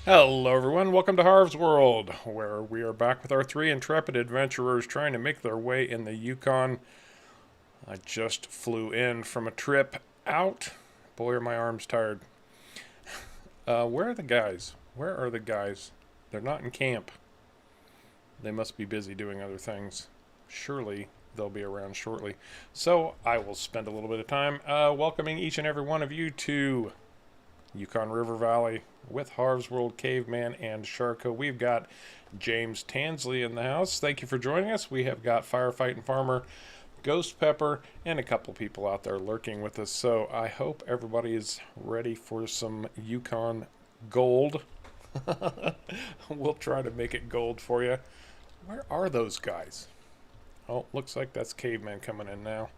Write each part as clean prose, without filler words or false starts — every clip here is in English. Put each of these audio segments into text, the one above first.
Hello, everyone. Welcome to Harv's World, where we are back with our three intrepid adventurers trying to make their way in the Yukon. I just flew in from a trip out. Boy, are my arms tired. Where are the guys? Where are the guys? They're not in camp. They must be busy doing other things. Surely they'll be around shortly. So I will spend a little bit of time welcoming each and every one of you to Yukon River Valley with Harv's World Caveman and Sharko. We've got James Tansley in the house. Thank you for joining us. We have got Firefighting Farmer, Ghost Pepper, and a couple people out there lurking with us. So I hope everybody is ready for some Yukon gold. We'll try to make it gold for you. Where are those guys? Oh, looks like that's Caveman coming in now.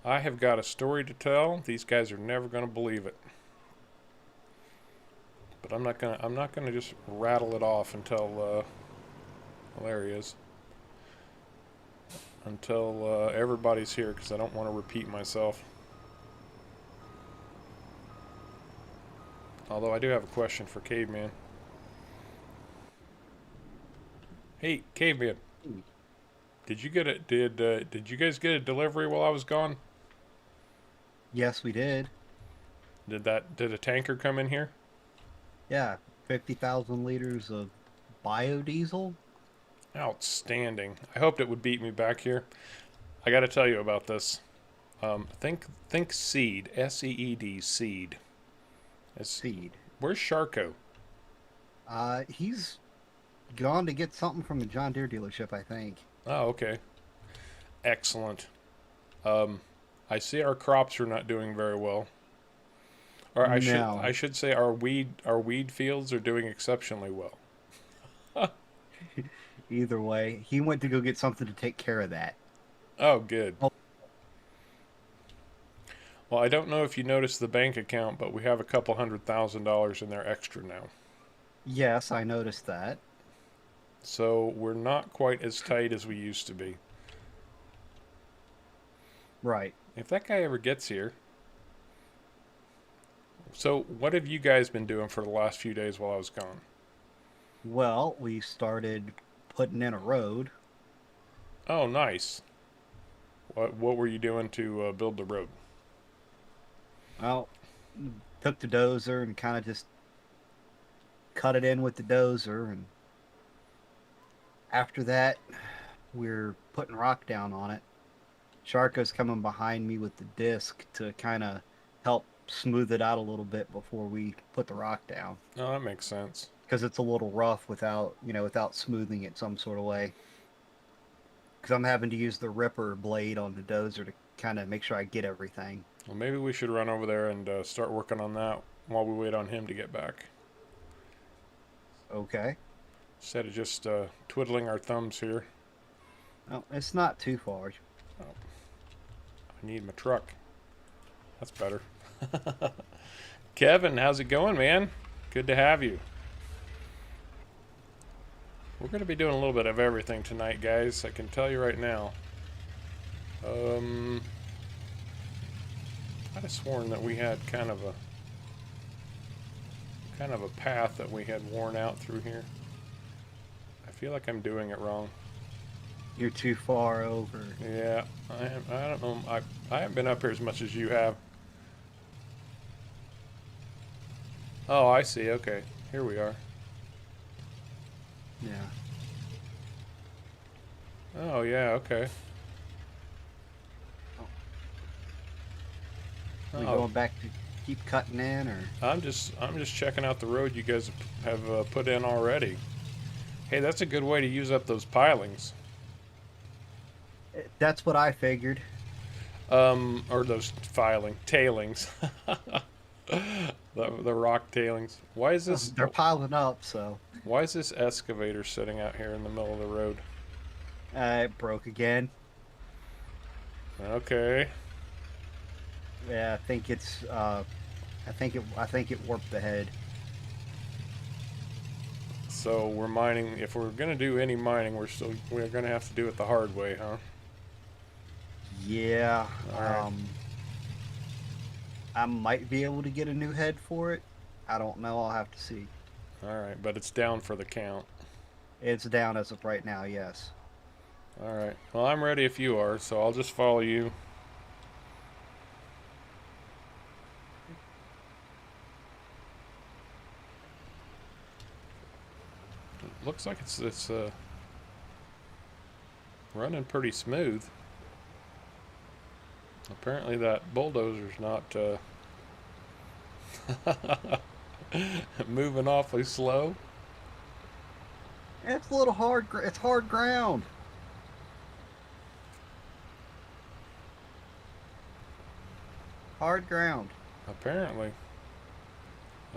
I have got a story to tell. These guys are never going to believe it. But I'm not gonna just rattle it off until well, there he is. Until everybody's here, because I don't want to repeat myself. Although I do have a question for Caveman. Hey, Caveman, did you get it? Did you guys get a delivery while I was gone? Yes, we did. Did a tanker come in here? Yeah, 50,000 liters of biodiesel. Outstanding. I hoped it would beat me back here. I got to tell you about this. Think seed, SEED, seed. It's, Seed. where's Sharko? He's gone to get something from the John Deere dealership, I think. Oh, okay. Excellent. Um, I see our crops are not doing very well. Or No. I should say our weed fields are doing exceptionally well. Either way, he went to go get something to take care of that. Oh, good. Oh, Well, I don't know if you noticed the bank account, but we have a couple $100,000 in there extra now. yes, I noticed that. So we're not quite as tight as we used to be. Right. If that guy ever gets here. So, what have you guys been doing for the last few days while I was gone? Well, we started putting in a road. Oh, nice. What were you doing to build the road? Well, took the dozer and kind of just cut it in with the dozer. And after that, we're putting rock down on it. Sharko's coming behind me with the disc to kind of help smooth it out a little bit before we put the rock down Oh, that makes sense. because it's a little rough without, without smoothing it some sort of way. Because I'm having to use the ripper blade on the dozer to kind of make sure I get everything. Well, maybe we should run over there and start working on that while we wait on him to get back. Okay. Instead of just twiddling our thumbs here. Well, it's not too far. Oh, I need my truck. That's better. Kevin, how's it going, man? Good to have you. We're going to be doing a little bit of everything tonight, guys. I can tell you right now. Um, I'd have sworn that we had kind of a path that we had worn out through here. I feel like I'm doing it wrong. You're too far over. Yeah, I am. I don't know. I haven't been up here as much as you have. Oh, I see. Okay, here we are. Yeah. Oh yeah. Okay. Oh, we Oh, going back to keep cutting in, or I'm just checking out the road you guys have put in already. Hey, that's a good way to use up those pilings. that's what I figured. Or those tailings. The rock tailings. They're piling up, so Why is this excavator sitting out here in the middle of the road? it broke again. Okay. Yeah, I think it's I think it warped the head. So we're mining. If we're gonna do any mining, we're gonna have to do it the hard way, huh? Yeah, All right. I might be able to get a new head for it. I don't know. I'll have to see. Alright, but it's down for the count. It's down as of right now, yes. Alright. Well, I'm ready if you are, so I'll just follow you. Looks like it's running pretty smooth. Apparently that bulldozer's not moving awfully slow. It's a little hard. It's hard ground. Hard ground. Apparently.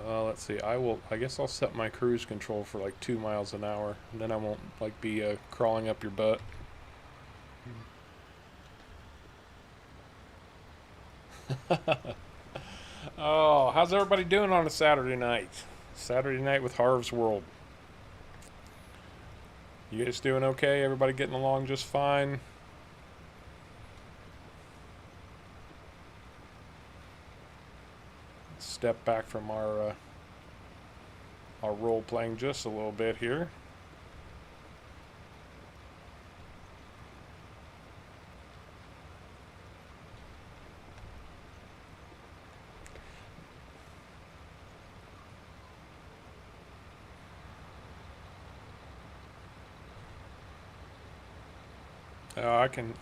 Let's see. I guess I'll set my cruise control for like 2 miles an hour. And then I won't like be crawling up your butt. Oh, how's everybody doing on a Saturday night? Saturday night with Harv's World. You guys doing okay? Everybody getting along just fine? Step back from our role playing just a little bit here.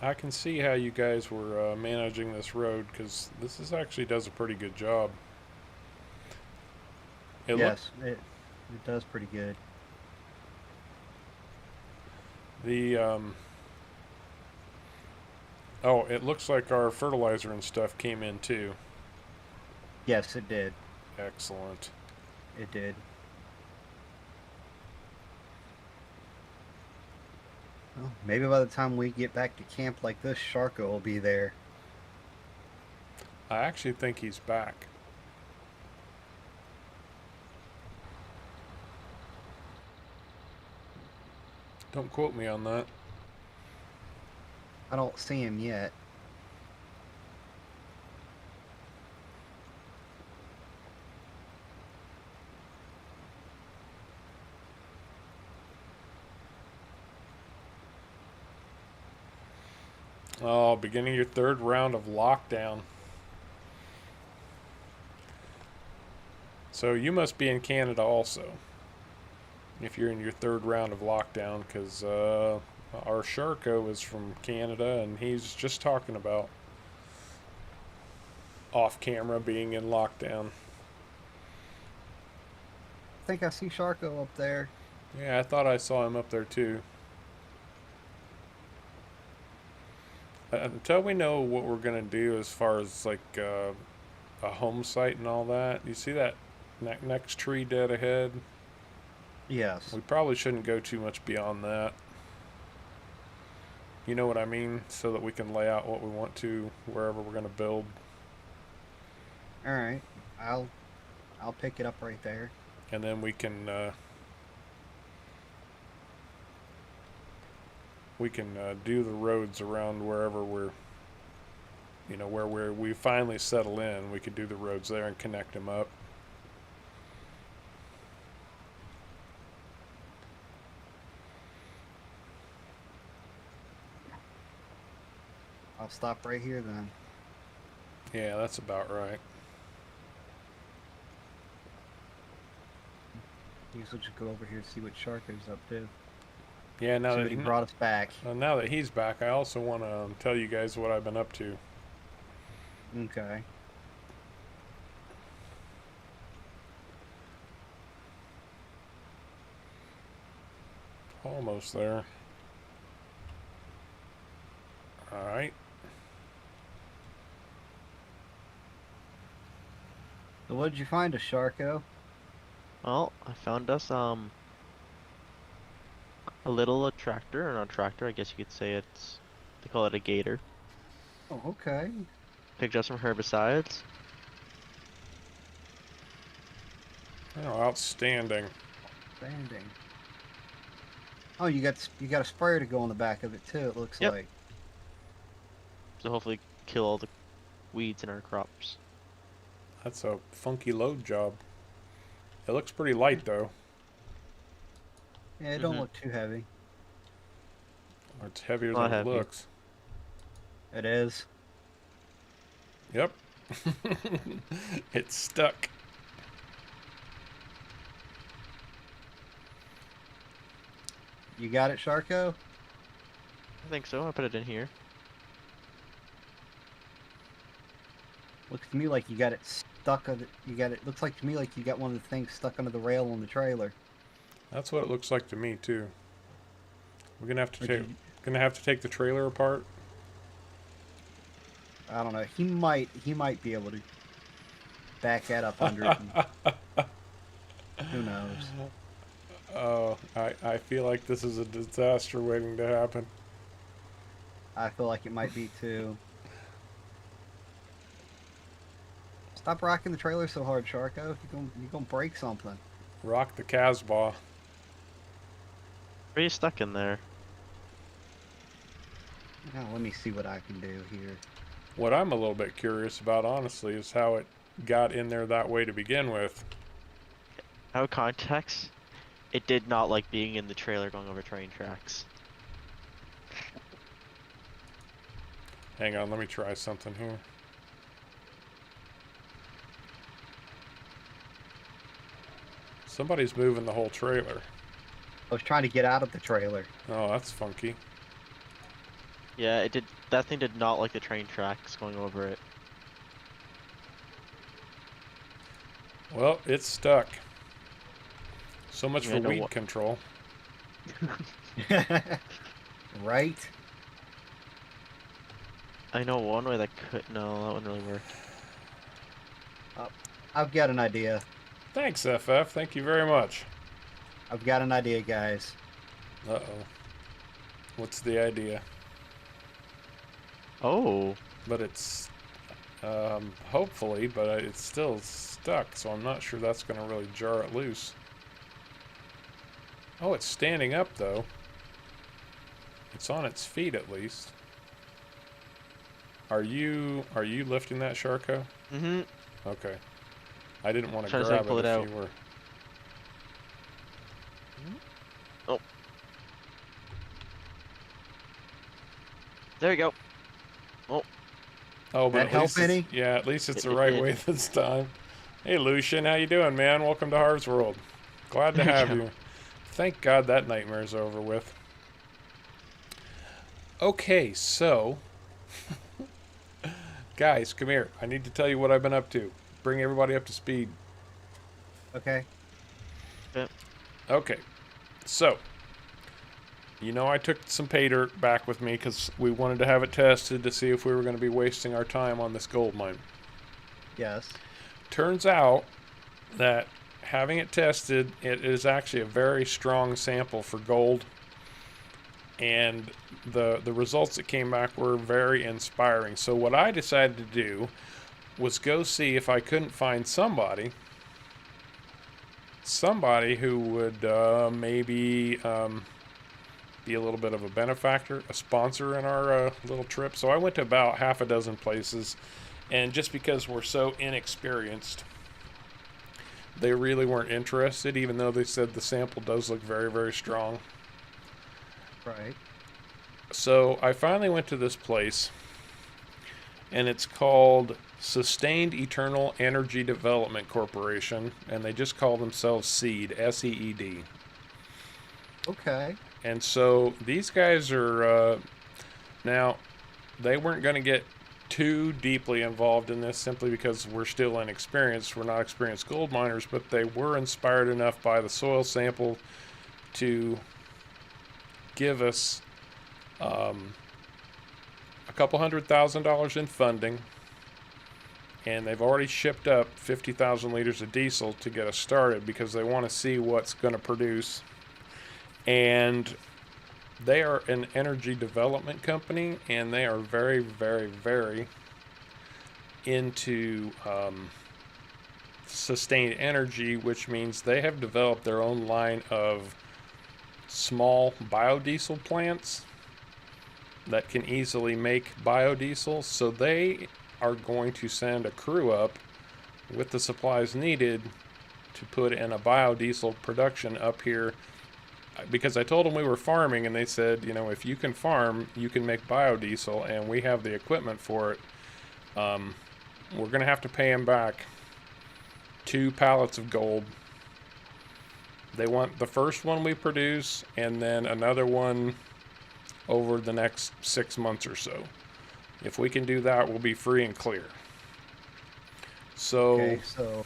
I can see how you guys were managing this road, because this is actually does a pretty good job. It look Yes, it does pretty good. the oh, it looks like our fertilizer and stuff came in too. Yes, it did. Excellent. It did. Well, maybe by the time we get back to camp like this, Sharko will be there. I actually think he's back. Don't quote me on that. I don't see him yet. Oh, beginning your third round of lockdown. So you must be in Canada also, if you're in your third round of lockdown, because our Sharko is from Canada, and he's just talking about off camera being in lockdown. I think I see Sharko up there. Yeah, I thought I saw him up there too. Until we know what we're gonna do as far as like a home site and all that, you see that next tree dead ahead? Yes. We probably shouldn't go too much beyond that. You know what I mean? So that we can lay out what we want to wherever we're gonna build. All right. I'll pick it up right there. And then we can do the roads around wherever we're, where we finally settle in. We could do the roads there and connect them up. I'll stop right here then. Yeah, that's about right. We should just go over here and see what Sharko's up to. Yeah, See what he brought us back. now that he's back, I also want to tell you guys what I've been up to. Okay. Almost there. All right. So what did you find, a Sharko? Well, I found us a little tractor, or not a tractor, I guess you could say they call it a gator. Oh, okay. Picked up some herbicides. Oh, outstanding. Standing. Oh, you got a sprayer to go on the back of it too. It looks Yep. like. To hopefully kill all the weeds in our crops. That's a funky load job. It looks pretty light though. Yeah, it don't Mhm. look too heavy. It's heavier Not than it heavy. looks. It is. Yep. It's stuck. You got it, Sharko? I think so. I put it in here. Looks to me like you got it stuck. You got it. Looks like to me like you got one of the things stuck under the rail on the trailer. That's what it looks like to me too. We're gonna have to Or take did you, take the trailer apart. I don't know. He might be able to back that up under it. And who knows? Oh, I feel like this is a disaster waiting to happen. I feel like it might be too. Stop rocking the trailer so hard, Sharko. You're gonna break something. Rock the Casbah. Are you stuck in there? Now let me see what I can do here. What I'm a little bit curious about, honestly, is how it got in there that way to begin with. Out of context, it did not like being in the trailer going over train tracks. Hang on, let me try something here. Somebody's moving the whole trailer. I was trying to get out of the trailer. Oh, that's funky. Yeah, it did. That thing did not like the train tracks going over it. Well, it's stuck. So much Yeah, for no weed wa- control. Right? I know one way that could. No, that wouldn't really work. I've got an idea. Thanks, FF. Thank you very much. I've got an idea, guys. Uh-oh. What's the idea? Oh, But it's, hopefully, but it's still stuck, so I'm not sure that's going to really jar it loose. Oh, it's standing up, though. It's on its feet, at least. Are you lifting that, Sharko? mm-hmm. Okay. I didn't want to Trying to see if I grab can pull it it if out. you were. Oh, there you go. Oh, but That at help least it's, any? yeah, at least it's the It right did. way this time. Hey, Lucian, how you doing, man? Welcome to Harv's World. Glad to There you have go. you. Thank God that nightmare's over with. Okay, so guys, come here. I need to tell you what I've been up to. Bring everybody up to speed. Okay. Okay, so I took some pay dirt back with me because we wanted to have it tested to see if we were going to be wasting our time on this gold mine. Yes. Turns out that having it tested, it is actually a very strong sample for gold, and the results that came back were very inspiring. So what I decided to do was go see if I couldn't find somebody who would maybe be a little bit of a benefactor, a sponsor in our little trip. So I went to about half a dozen places, and just because we're so inexperienced, they really weren't interested, even though they said the sample does look very, very strong. Right. So I finally went to this place, and it's called Sustained Eternal Energy Development Corporation, and they just call themselves SEED, S-E-E-D. Okay. And so these guys are, now, they weren't going to get too deeply involved in this simply because we're still inexperienced. We're not experienced gold miners, but they were inspired enough by the soil sample to give us a couple $100,000 in funding, and they've already shipped up 50,000 liters of diesel to get us started because they want to see what's going to produce. And they are an energy development company, and they are very, very, very into sustained energy, which means they have developed their own line of small biodiesel plants that can easily make biodiesel. So they are going to send a crew up with the supplies needed to put in a biodiesel production up here because I told them we were farming, and they said, you know, if you can farm, you can make biodiesel, and we have the equipment for it. We're going to have to pay them back 2 pallets of gold. They want the first one we produce, and then another one over the next 6 months or so. If we can do that, we'll be free and clear. So, Okay, so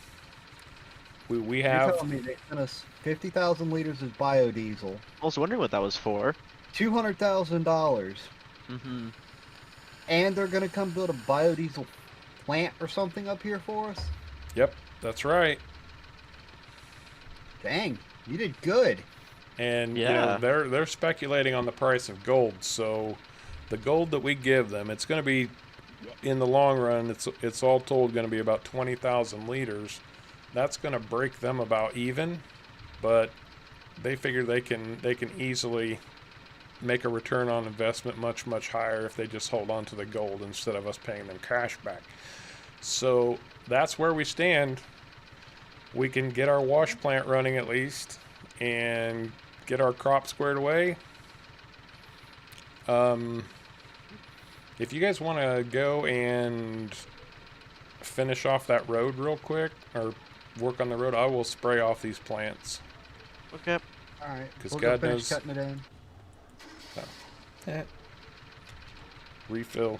we you're have... telling me they sent us 50,000 liters of biodiesel, I was wondering what that was for. $200,000, Mm-hmm. and they're gonna come build a biodiesel plant or something up here for us? Yep, that's right. Dang, you did good. And Yeah. you know, they're speculating on the price of gold. So the gold that we give them, it's going to be, in the long run, it's all told going to be about 20,000 liters. That's going to break them about even, but they figure they can easily make a return on investment much higher if they just hold on to the gold instead of us paying them cash back. So that's where we stand. We can get our wash plant running at least and get our crop squared away. If you guys want to go and finish off that road real quick, or work on the road, I will spray off these plants. Okay. All right, 'Cause we'll God go knows- finish cutting it in. Refill.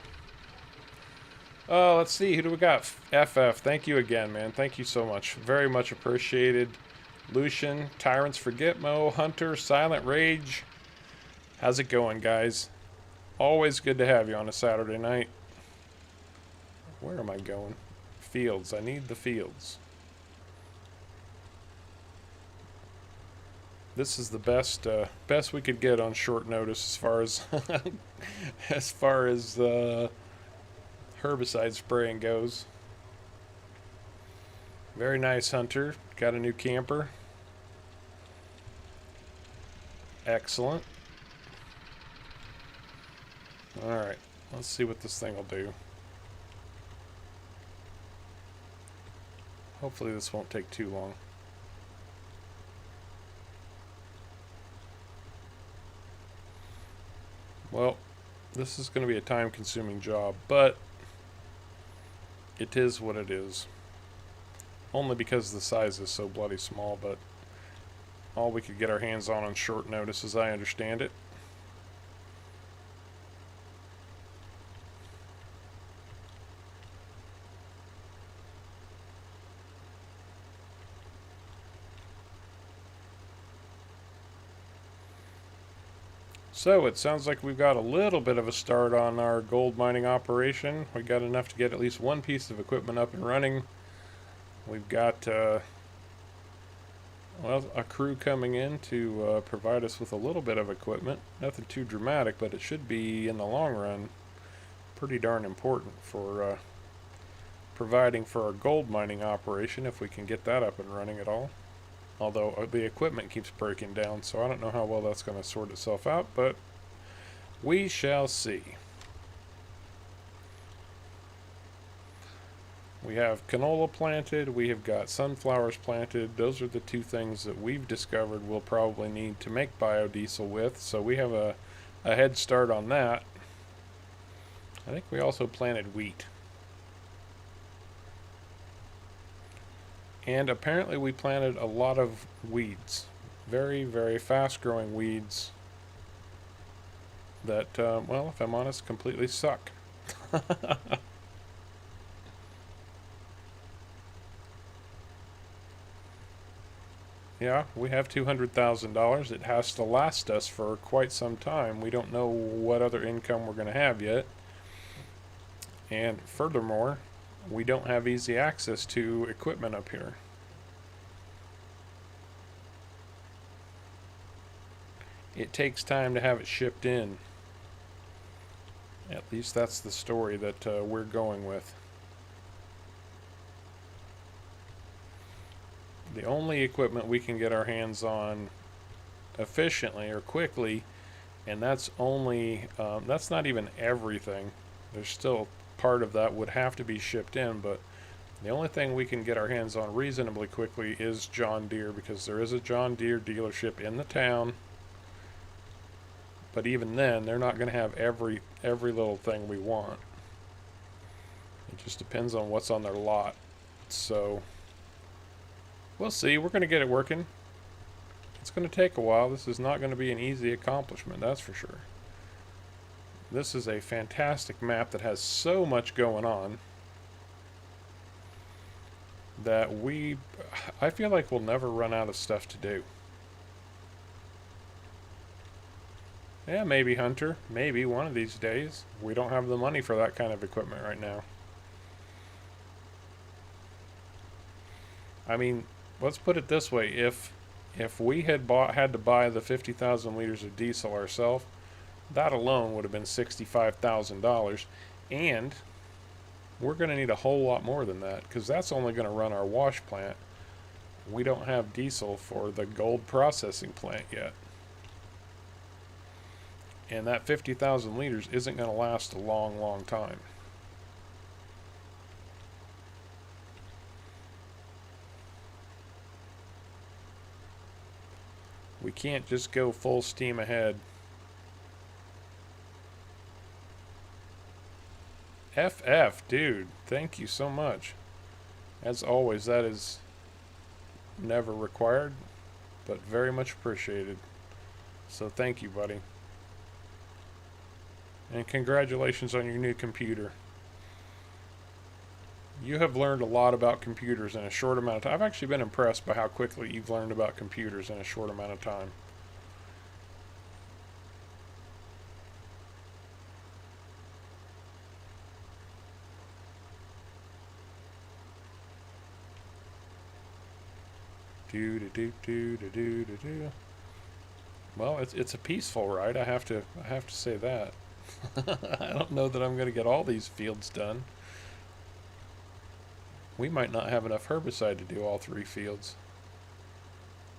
Oh, let's see. Who do we got? FF. Thank you again, man. Thank you so much. Very much appreciated. Lucian, Tyrants for Gitmo, Hunter, Silent Rage. How's it going, guys? Always good to have you on a Saturday night. Where am I going? Fields. I need the fields. This is the best we could get on short notice as far as as far as herbicide spraying goes. Very nice, Hunter. Got a new camper. Excellent. Alright, let's see what this thing will do. Hopefully this won't take too long. Well, this is going to be a time-consuming job, but it is what it is. Only because the size is so bloody small, but all we could get our hands on short notice, as I understand it. So it sounds like we've got a little bit of a start on our gold mining operation. We got enough to get at least one piece of equipment up and running. We've got well, a crew coming in to provide us with a little bit of equipment. Nothing too dramatic, but it should be, in the long run, pretty darn important for providing for our gold mining operation, if we can get that up and running at all. Although the equipment keeps breaking down, so I don't know how well that's going to sort itself out, but we shall see. We have canola planted, we have got sunflowers planted. Those are the two things that we've discovered we'll probably need to make biodiesel with, so we have a head start on that. I think we also planted wheat. And apparently we planted a lot of weeds. Very, very fast-growing weeds that, well, if I'm honest, completely suck. Yeah, we have $200,000. It has to last us for quite some time. We don't know what other income we're going to have yet. And furthermore, we don't have easy access to equipment up here. It takes time to have it shipped in. At least that's the story that we're going with. The only equipment we can get our hands on efficiently or quickly, and that's only, that's not even everything. There's still part of that would have to be shipped in, but the only thing we can get our hands on reasonably quickly is John Deere, because there is a John Deere dealership in the town. But even then, they're not going to have every little thing we want. It just depends on what's on their lot. So we'll see. We're going to get it working. It's going to take a while. This is not going to be an easy accomplishment, that's for sure. This is a fantastic map that has so much going on that I feel like we'll never run out of stuff to do. Yeah, maybe Hunter. Maybe one of these days. We don't have the money for that kind of equipment right now. I mean, let's put it this way. If we had to buy the 50,000 liters of diesel ourselves, that alone would have been $65,000. And we're going to need a whole lot more than that, because that's only going to run our wash plant. We don't have diesel for the gold processing plant yet. And that 50,000 liters isn't going to last a long, long time. We can't just go full steam ahead. FF, dude, thank you so much. As always, that is never required, but very much appreciated. So thank you, buddy. And congratulations on your new computer. You have learned a lot about computers in a short amount of time. I've actually been impressed by how quickly you've learned about computers in a short amount of time. Do. Well, it's a peaceful ride. I have to say that. I don't know that I'm going to get all these fields done. We might not have enough herbicide to do all 3 fields.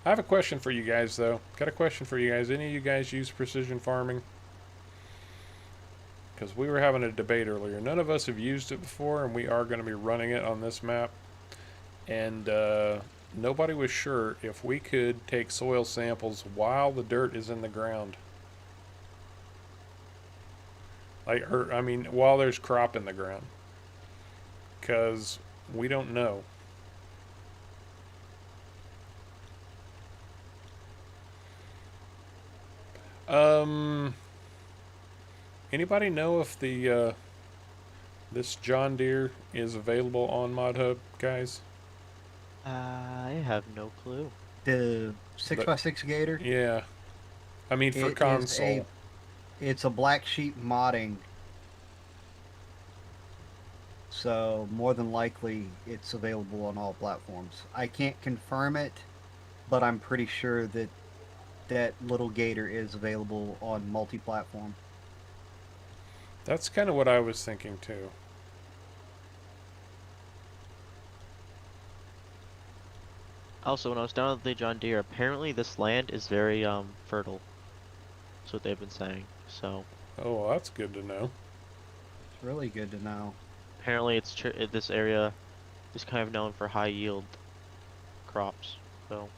I have a question for you guys, though. Got a question for you guys. Any of you guys use precision farming? Because we were having a debate earlier. None of us have used it before, and we are going to be running it on this map. And nobody was sure if we could take soil samples while the dirt is in the ground. While there's crop in the ground. Because we don't know. Anybody know if the this John Deere is available on ModHub, guys? I have no clue. The 6x6 Gator. Yeah. I mean, for console. It's a black sheep modding. So more than likely it's available on all platforms. I can't confirm it, but I'm pretty sure that that little Gator is available on multi-platform. That's kind of what I was thinking too. Also, when I was down at the John Deere, apparently this land is very fertile. That's what they've been saying. So Oh, well, that's good to know. It's really good to know. apparently this area is kind of known for high yield crops. So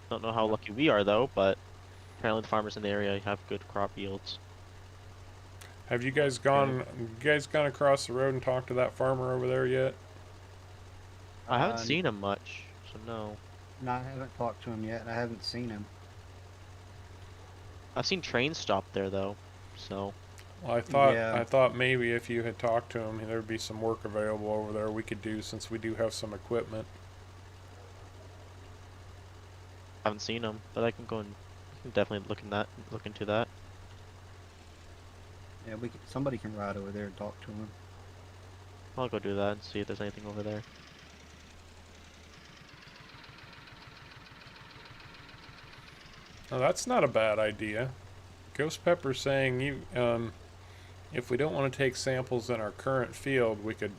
don't know how lucky we are though, but apparently the farmers in the area have good crop yields. Have you guys gone across the road and talked to that farmer over there yet? I haven't seen him much, so no. No, I haven't talked to him yet. I haven't seen him. I've seen trains stop there though, so Well, I thought maybe if you had talked to him, there'd be some work available over there we could do, since we do have some equipment. I haven't seen him, but I can go and definitely look into that. Yeah, somebody can ride over there and talk to him. I'll go do that and see if there's anything over there. Now, that's not a bad idea. Ghost Pepper's saying if we don't want to take samples in our current field, we could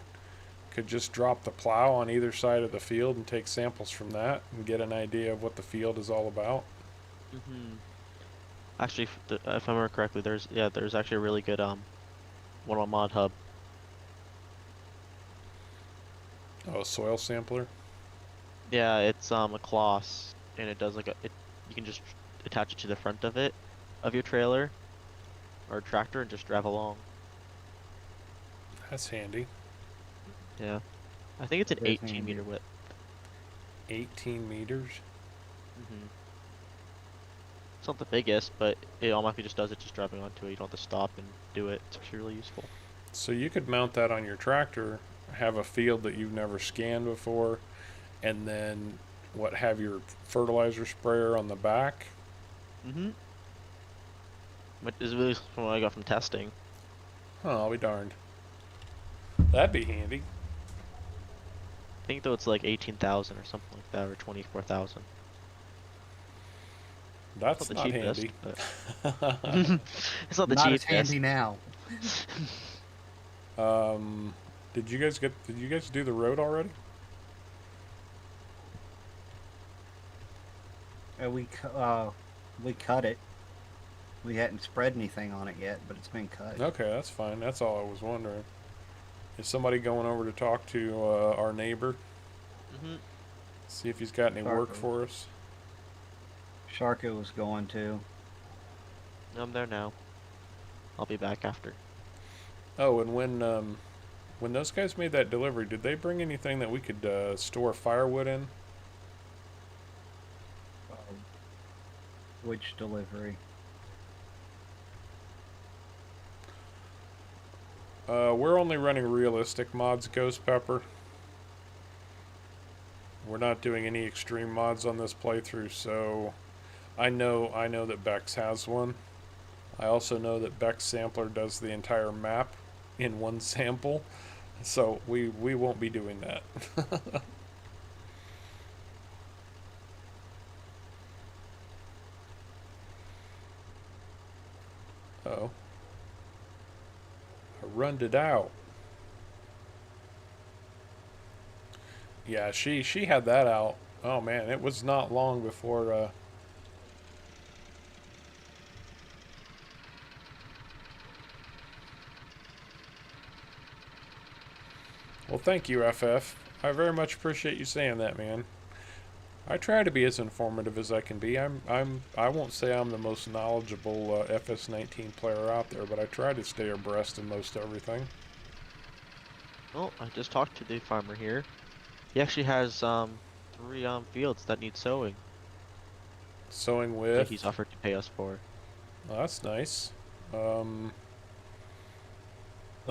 just drop the plow on either side of the field and take samples from that and get an idea of what the field is all about. Actually, if I remember correctly, there's actually a really good one on ModHub. Oh, a soil sampler? Yeah, it's a Kloss, and it does you can just attach it to the front of your trailer, our tractor and just drive along. That's handy. Yeah. I think it's an It is 18-meter handy. width. 18 meters. It's not the biggest, but it automatically just does it just driving onto it. You don't have to stop and do it. It's actually really useful. So you could mount that on your tractor, have a field that you've never scanned before, and then have your fertilizer sprayer on the back. But this is really from what I got from testing. Oh, I'll be darned. That'd be handy. I think though it's like 18,000 or something like that, or 24,000. It's not That's the not cheapest, handy. but it's not the Not as cheapest. handy now. um, did you guys do the road already? We cut it. We hadn't spread anything on it yet, but it's been cut. Okay, that's fine. That's all I was wondering. Is somebody going over to talk to our neighbor? See if he's got any work Sharko. for us. Sharko was going to. I'm there now. I'll be back after. Oh, and when those guys made that delivery, did they bring anything that we could store firewood in? Which delivery? We're only running realistic mods, Ghost Pepper. We're not doing any extreme mods on this playthrough, so I know that Bex has one. I also know that Bex Sampler does the entire map in one sample, so we won't be doing that. Oh. I runned it out. Yeah, she had that out. Oh man, it was not long before Well, thank you, FF. I very much appreciate you saying that, man. I try to be as informative as I can be. I won't say I'm the most knowledgeable FS19 player out there, but I try to stay abreast in most everything. Well, I just talked to the farmer here. He actually has 3 fields that need sowing Sowing that with. he's offered to pay us for. Well, that's nice. What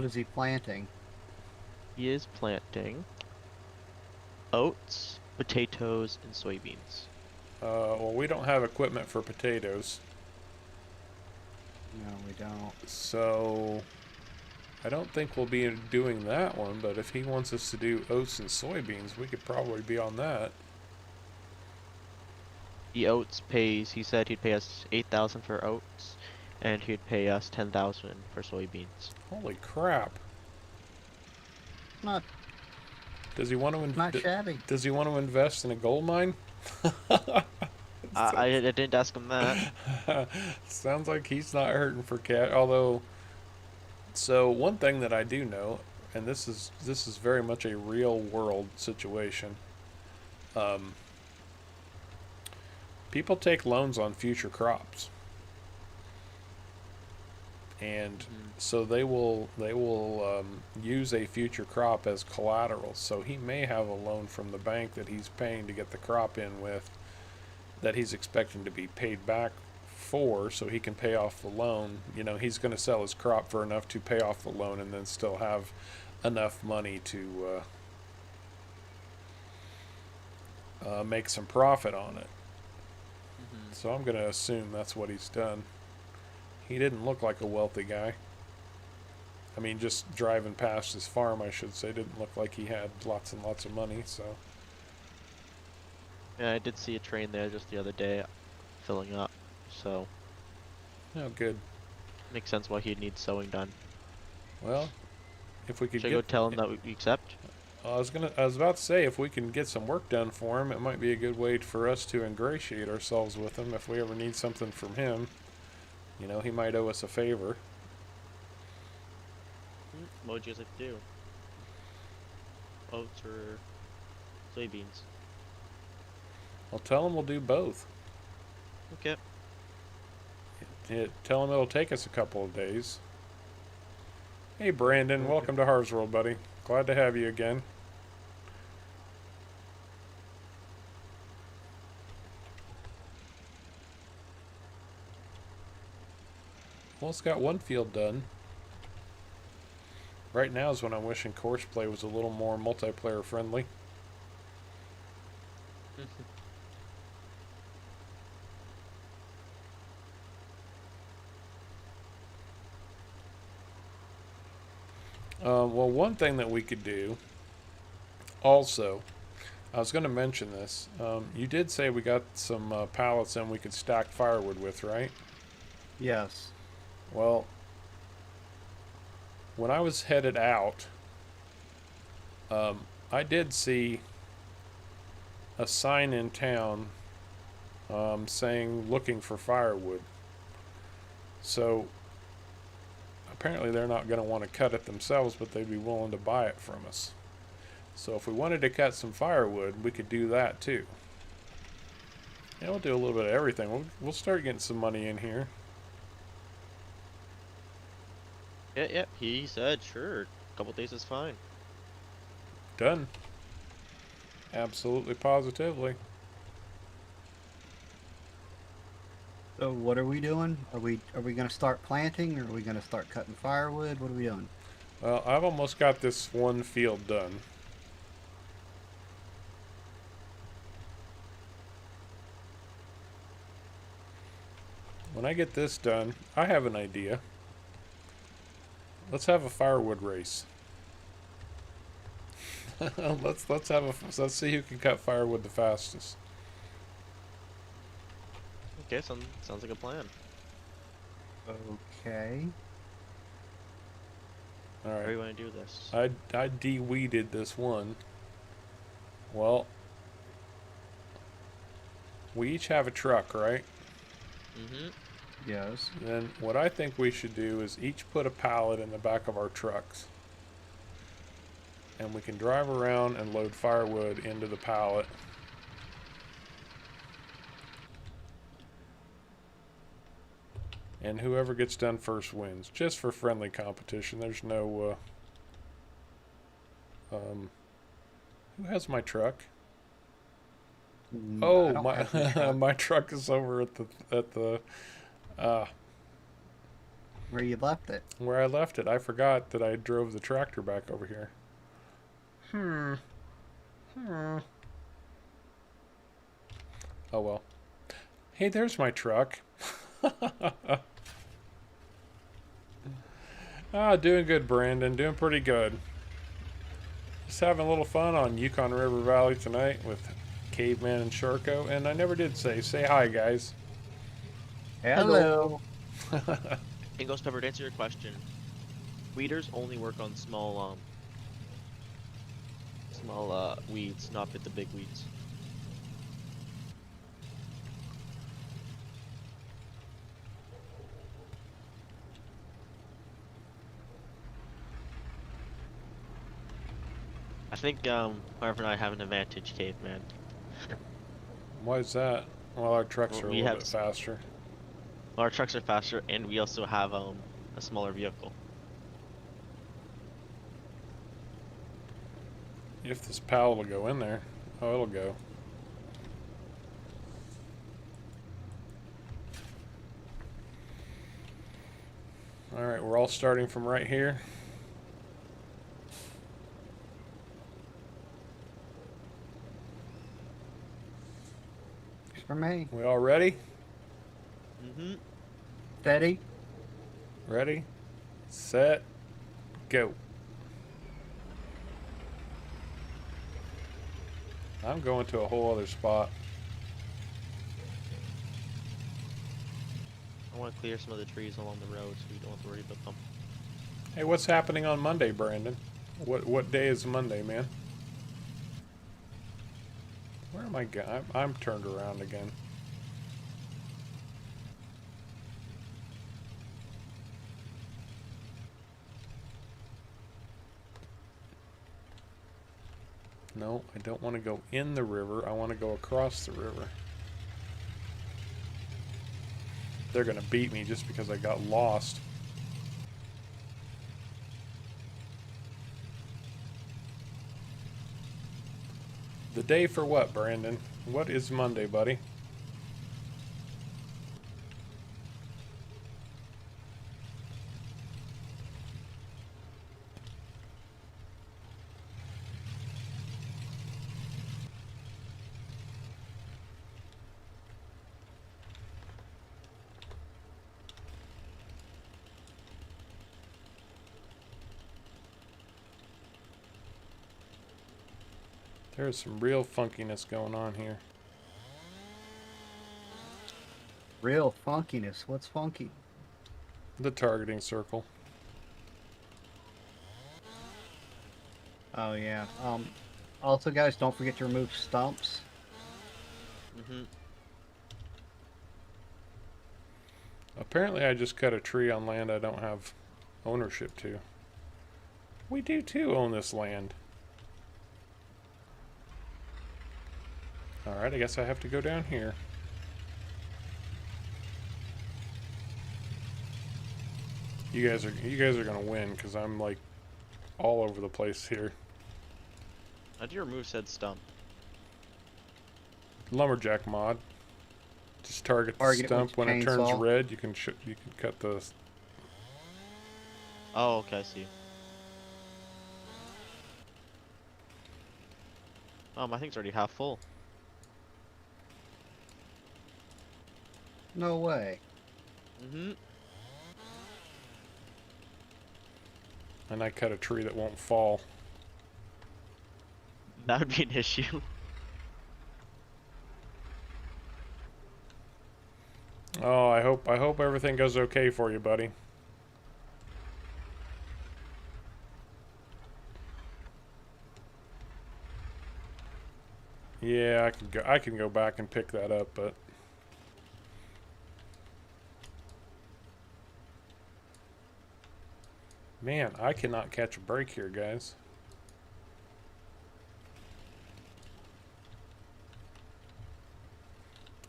is he planting? He is planting oats, potatoes, and soybeans. Well, we don't have equipment for potatoes, No, we don't. so I don't think we'll be doing that one. But if he wants us to do oats and soybeans, we could probably be on that. The oats pays. He said he'd pay us 8,000 for oats, and he'd pay us 10,000 for soybeans. Holy crap! Not Does he want to? shabby. Does he want to invest in a gold mine? I didn't ask him that. Sounds like he's not hurting for cash. Although, so one thing that I do know, and this is very much a real world situation. People take loans on future crops, and so they will use a future crop as collateral. So he may have a loan from the bank that he's paying to get the crop in with, that he's expecting to be paid back for, so he can pay off the loan. You know, he's going to sell his crop for enough to pay off the loan and then still have enough money to make some profit on it. So I'm going to assume that's what he's done. He didn't look like a wealthy guy. I mean, just driving past his farm, I should say, didn't look like he had lots and lots of money, so. Yeah, I did see a train there just the other day, filling up. So Oh, good. makes sense why he'd need sewing done. Well, if we could Should I go tell him that we accept? I was about to say, if we can get some work done for him, it might be a good way for us to ingratiate ourselves with him if we ever need something from him. You know, he might owe us a favor. What would you guys like to do? Oats or soybeans? I'll tell him we'll do both. Okay. Tell him it'll take us a couple of days. Hey Brandon, welcome to Harv's World, buddy. Glad to have you again. Well, it's got one field done. Right now is when I'm wishing course play was a little more multiplayer friendly. Well, one thing that we could do also, I was going to mention this. You did say we got some pallets in we could stack firewood with, right? Yes. Well, when I was headed out, I did see a sign in town saying looking for firewood. So apparently they're not going to want to cut it themselves, but they'd be willing to buy it from us. So if we wanted to cut some firewood, we could do that too. Yeah, we'll do a little bit of everything. We'll start getting some money in here. Yeah, he said sure. A couple days is fine. Done. Absolutely, positively. So what are we doing? Are we going to start planting, or are we going to start cutting firewood? What are we doing? Well, I've almost got this one field done. When I get this done, I have an idea. Let's have a firewood race. let's see who can cut firewood the fastest. Okay, sounds like a plan. Okay. All How do you right. want to do this? I de-weeded this one. Well, we each have a truck, right? Mm-hmm. Yes. Then what I think we should do is each put a pallet in the back of our trucks. And we can drive around and load firewood into the pallet. And whoever gets done first wins. Just for friendly competition. There's no... who has my truck? I Oh, don't my have any truck. my truck is over at the Where you left it? where I left it. I forgot that I drove the tractor back over here. Oh well. Hey, there's my truck. Doing good, Brandon. Doing pretty good. Just having a little fun on Yukon River Valley tonight with Caveman and Sharko. And I never did say hi, guys. Hello. And Ghost Pepper, to answer your question, weeders only work on small weeds, not with the big weeds. I think Marv and I have an advantage, Caveman. Why is that? Well, our trucks Well, are a we little have bit faster. Our trucks are faster, and we also have a smaller vehicle. If this pallet will go in there. Oh, it'll go. Alright, we're all starting from right here. For me. We all ready? Mm-hmm. Steady. Ready? Set. Go. I'm going to a whole other spot. I want to clear some of the trees along the road so we don't have to worry about them. Hey, what's happening on Monday, Brandon? What day is Monday, man? Where am I going? I'm turned around again. No, I don't want to go in the river. I want to go across the river. they're gonna beat me just because I got lost. The day for what, Brandon? What is Monday, buddy? There's some real funkiness going on here. Real funkiness. What's funky? The targeting circle. Oh yeah. Also, guys, don't forget to remove stumps. Apparently I just cut a tree on land I don't have ownership to. We do too own this land. Alright, I guess I have to go down here. You guys are gonna win because I'm like all over the place here. How do you remove said stump? Lumberjack mod. Just target the Target it with stump when it turns chainsaw. red. You can cut the. Oh, okay, I see. My thing's already half full. No way. And I cut a tree that won't fall. That would be an issue. Oh, I hope everything goes okay for you, buddy. Yeah, I can go back and pick that up, but man, I cannot catch a break here, guys.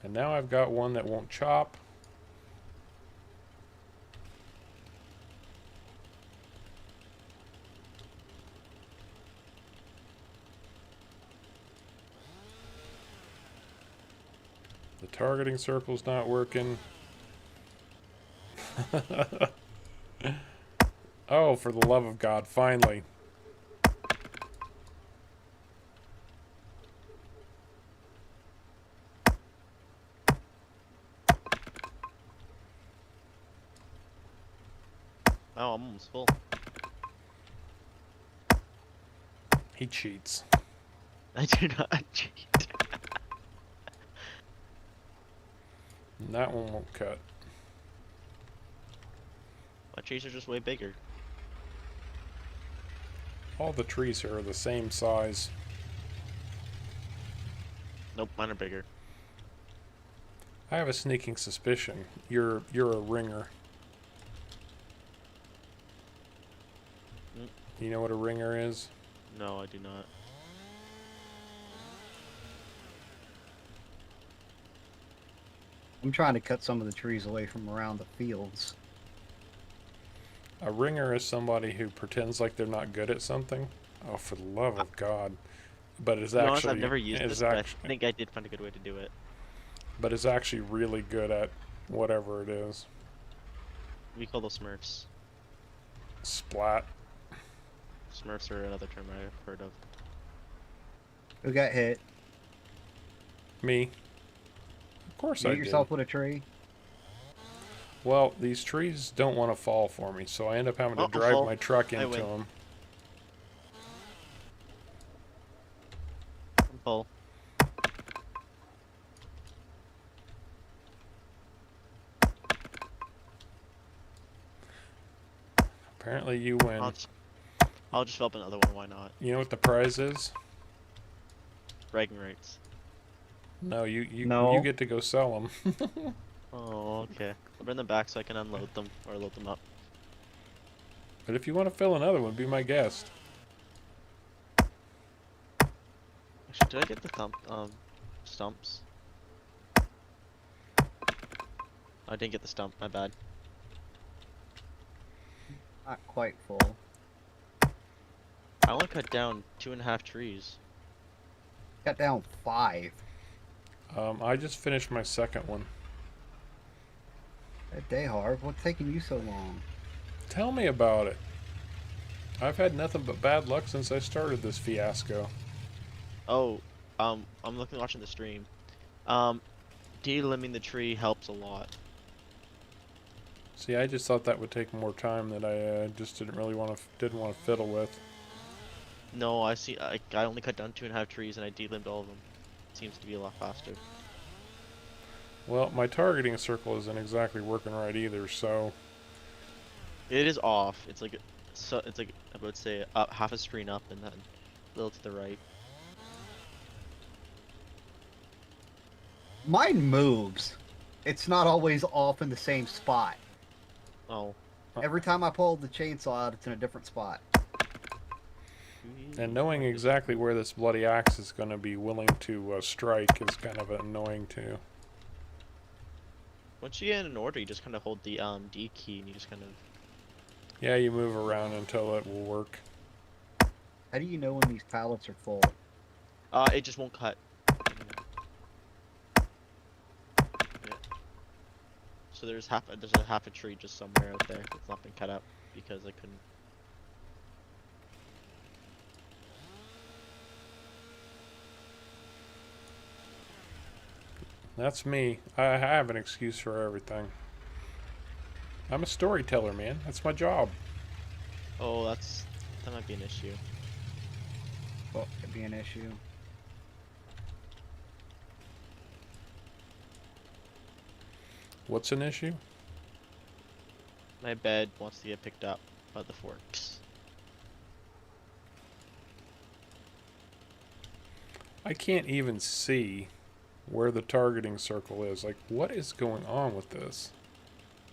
And now I've got one that won't chop. The targeting circle's not working. Oh, for the love of God, finally. Oh, I'm almost full. He cheats. I do not cheat. And that one won't cut. My trees are just way bigger. All the trees here are the same size. Nope, mine are bigger. I have a sneaking suspicion you're a ringer. You know what a ringer is? No, I do not. I'm trying to cut some of the trees away from around the fields. A ringer is somebody who pretends like they're not good at something. Oh, for the love of God! But is To be honest, actually I've never used is this, but I act- think I did find a good way to do it. but is actually really good at whatever it is. We call those Smurfs. Splat. Smurfs are another term I've heard of. Who got hit? Me. Of course You I hit yourself did. with a tree? Well, these trees don't want to fall for me, so I end up having to Oh, drive fall. my truck I into win. them. I'm full. Apparently you win. I'll just fill up another one, why not? You know what the prize is? Bragging rights. No, you No. get to go sell them. Oh, okay. I'll bring them back so I can unload them or load them up. But if you want to fill another one, be my guest. Actually, did I get the stumps? I didn't get the stump. My bad. Not quite full. I only cut down 2.5 trees. Cut down 5. I just finished my second one. That day, Harv. What's taking you so long? Tell me about it. I've had nothing but bad luck since I started this fiasco. Oh, I'm watching the stream. Delimbing the tree helps a lot. See, I just thought that would take more time that I just didn't want to fiddle with. No, I only cut down 2.5 trees and I delimbed all of them. Seems to be a lot faster. Well, my targeting circle isn't exactly working right either, so It is off. It's like I would say up half a screen up and then a little to the right. Mine moves. It's not always off in the same spot. Oh. Every time I pull the chainsaw out, it's in a different spot. and knowing exactly where this bloody axe is going to be willing to strike is kind of annoying too. Once you get in an order, you just kind of hold the D key and you just kind of. Yeah, you move around until it will work. How do you know when these pallets are full? It just won't cut. Yeah. So there's a half a tree just somewhere out there that's not been cut up because I couldn't. That's me. I have an excuse for everything. I'm a storyteller, man. That's my job. Oh, that might be an issue. Well, could be an issue. What's an issue? My bed wants to get picked up by the forks. I can't even see where the targeting circle is. Like, what is going on with this?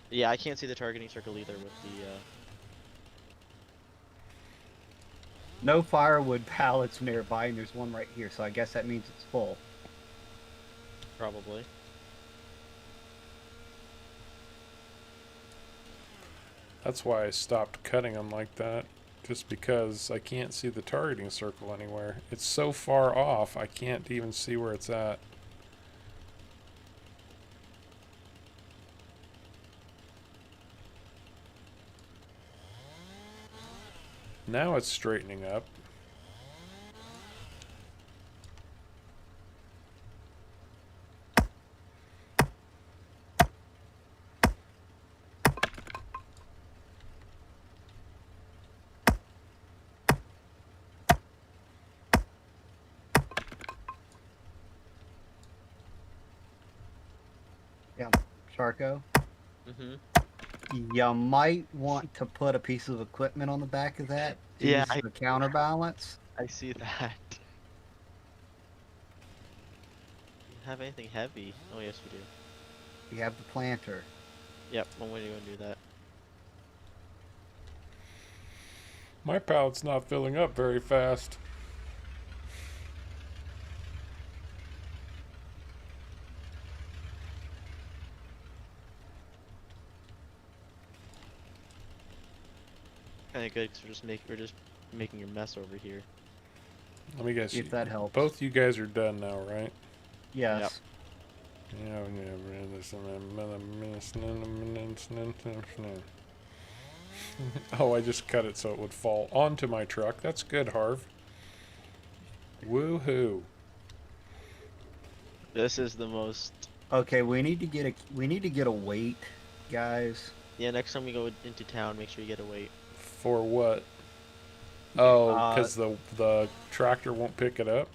Yeah, I can't see the targeting circle either with the. No firewood pallets nearby, and there's one right here, so I guess that means it's full. Probably. That's why I stopped cutting them like that. Just because I can't see the targeting circle anywhere. It's so far off, I can't even see where it's at. Now it's straightening up. Yeah, Sharko. Mhm. You might want to put a piece of equipment on the back of that to Yeah, use the counterbalance. I see that. You have anything heavy? Oh yes, we do. You have the planter. Yep. One way to go and do that. My pallet's not filling up very fast. Kind of good because we're just making a mess over here. Let me guess. If that helps. Both you guys are done now, right? Yes. Oh, I just cut it so it would fall onto my truck. That's good, Harv. Woohoo. This is the most. Okay, we need to get a weight, guys. Yeah, next time we go into town, make sure you get a weight. For what? Oh, because the tractor won't pick it up?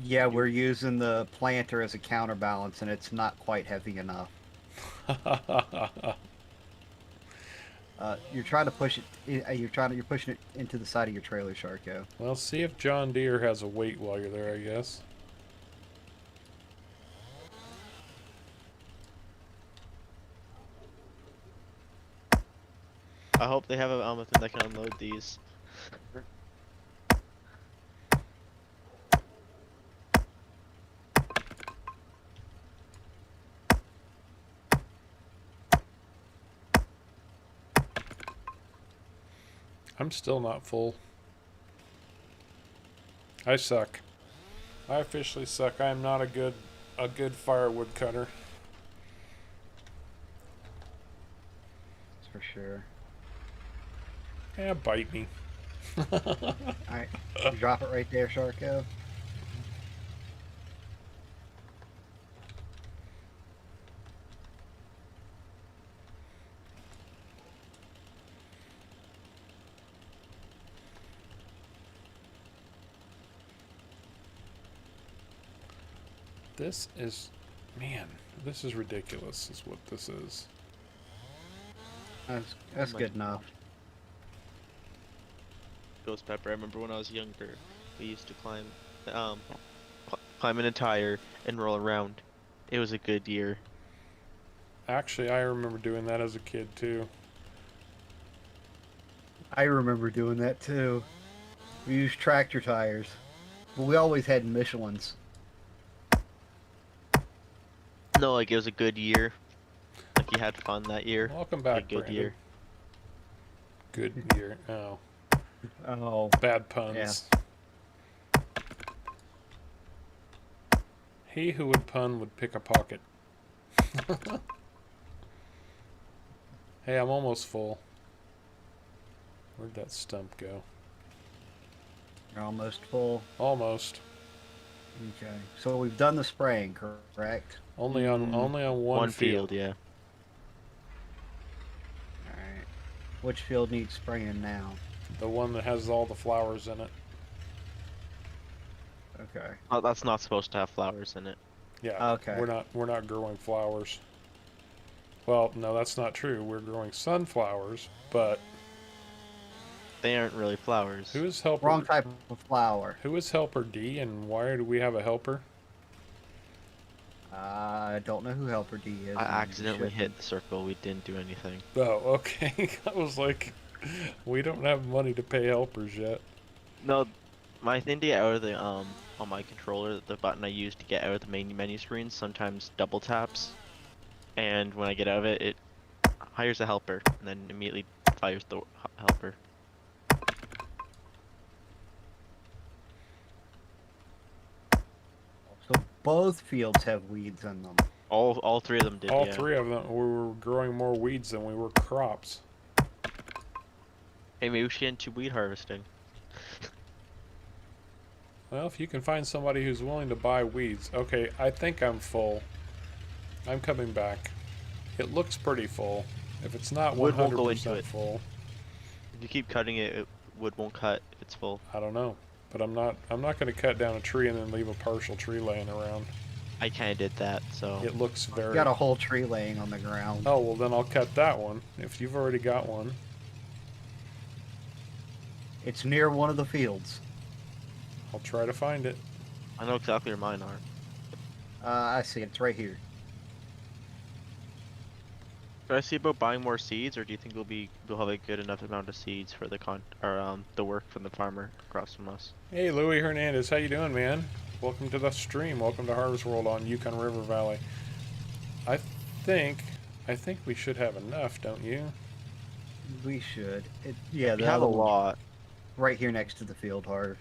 Yeah, we're using the planter as a counterbalance, and it's not quite heavy enough. You're trying to push it. You're pushing it into the side of your trailer, Sharko. Well, see if John Deere has a weight while you're there, I guess. I hope they have a thing that can unload these. I'm still not full. I suck. I officially suck. I am not a good firewood cutter. That's for sure. Yeah, bite me. Alright. Drop it right there, Sharko. This is, man, this is ridiculous. Is what this is. That's my good enough. Ghost Pepper. I remember when I was younger, we used to um, climb in a tire and roll around. It was a good year. Actually, I remember doing that as a kid too. I remember doing that too. We used tractor tires. But we always had Michelins. No, like it was a good year. Like you had fun that year. Welcome Like a back, good Brandon. year. Good year. Oh, Oh. bad puns. He who would pun would pick a pocket. Hey, I'm almost full. Where'd that stump go? You're almost full. Almost. Okay. So we've done the spraying, correct? Only on one field. Yeah. Alright. Which field needs spraying now? The one that has all the flowers in it. Okay. Oh, that's not supposed to have flowers in it. Yeah. Okay. We're not growing flowers. Well, no, that's not true. We're growing sunflowers, but They aren't really flowers. who is helper? Wrong type of flower. Who is helper D, and why do we have a helper? I don't know who Helper D is. I and accidentally shouldn't. hit the circle. We didn't do anything. Oh, okay. I was like, we don't have money to pay helpers yet. No, my thing to get out of the on my controller, the button I use to get out of the main menu screen sometimes double taps, and when I get out of it, it hires a helper and then immediately fires the helper. So both fields have weeds in them. All three of them did. All Yeah. three of them, we were growing more weeds than we were crops. Hey, maybe we should get into weed harvesting. Well, if you can find somebody who's willing to buy weeds. Okay, I think I'm full. I'm coming back. It looks pretty full. If it's not Wood won't go 100% into it. full, If you keep cutting it, wood won't cut if it's full. I don't know. But I'm not going to cut down a tree and then leave a partial tree laying around. I kind of did that, so. It looks You very... got a whole tree laying on the ground. Oh, well then I'll cut that one. If you've already got one. It's near one of the fields. I'll try to find it. I know exactly where mine are. I see. It's right here. Should I see about buying more seeds, or do you think we'll have a good enough amount of seeds for the work from the farmer across from us? Hey, Louis Hernandez, how you doing, man? Welcome to the stream. Welcome to Harvest World on Yukon River Valley. I think we should have enough, don't you? We should. Yeah, We the have a other one's lot. right here next to the field, Harv.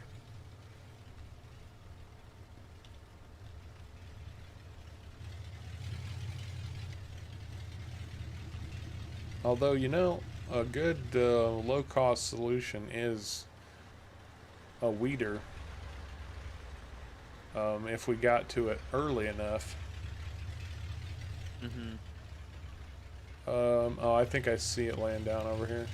Although, you know, a good low-cost solution is a weeder. If we got to it early enough. Mm-hmm. Oh, I think I see it laying down over here.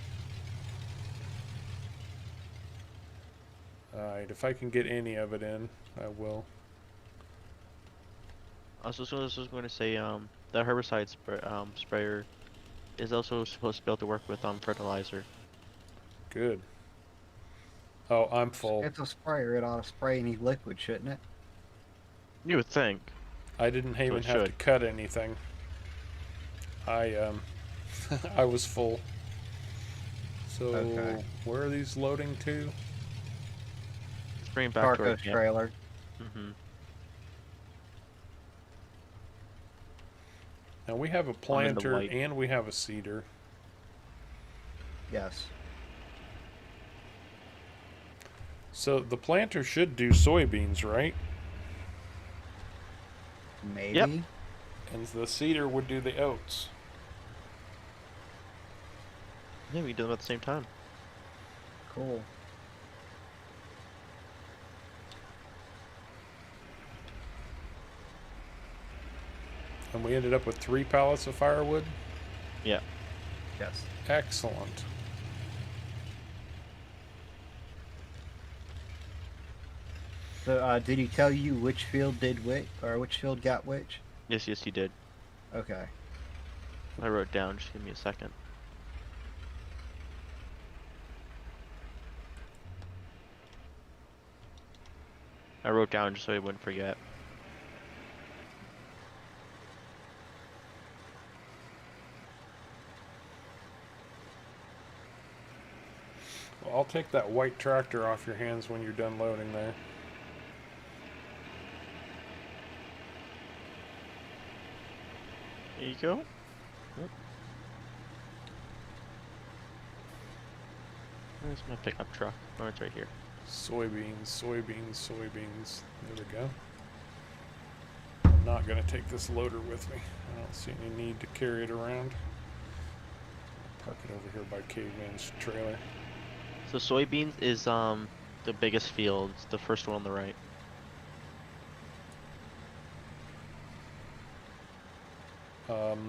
Alright, if I can get any of it in, I will. I was just going to say, the herbicide sprayer is also supposed to be able to work with fertilizer. Good. Oh, I'm full. It's a sprayer. It ought to spray any liquid, shouldn't it? You would think. I didn't even it have to should. cut anything. I I was full. So Okay. where are these loading to? Let's bring it back to our Carco's trailer. Mm-hmm. Now we have a I'm in the planter white. and we have a seeder. Yes. So the planter should do soybeans, right? Maybe. And the seeder would do the oats. Yeah, we can do them at the same time. Cool. And we ended up with 3 pallets of firewood. Yeah. Yes. Excellent. So, did he tell you which field did which, or which field got which? Yes, you did. Okay. I wrote down. Just give me a second. I wrote down just so I wouldn't forget. Well, I'll take that white tractor off your hands when you're done loading there. There you go. Where's my pickup truck? Oh, it's right here. Soybeans, soybeans, soybeans. There we go. I'm not going to take this loader with me. I don't see any need to carry it around. Park it over here by Caveman's trailer. So soybeans is the biggest field. It's the first one on the right.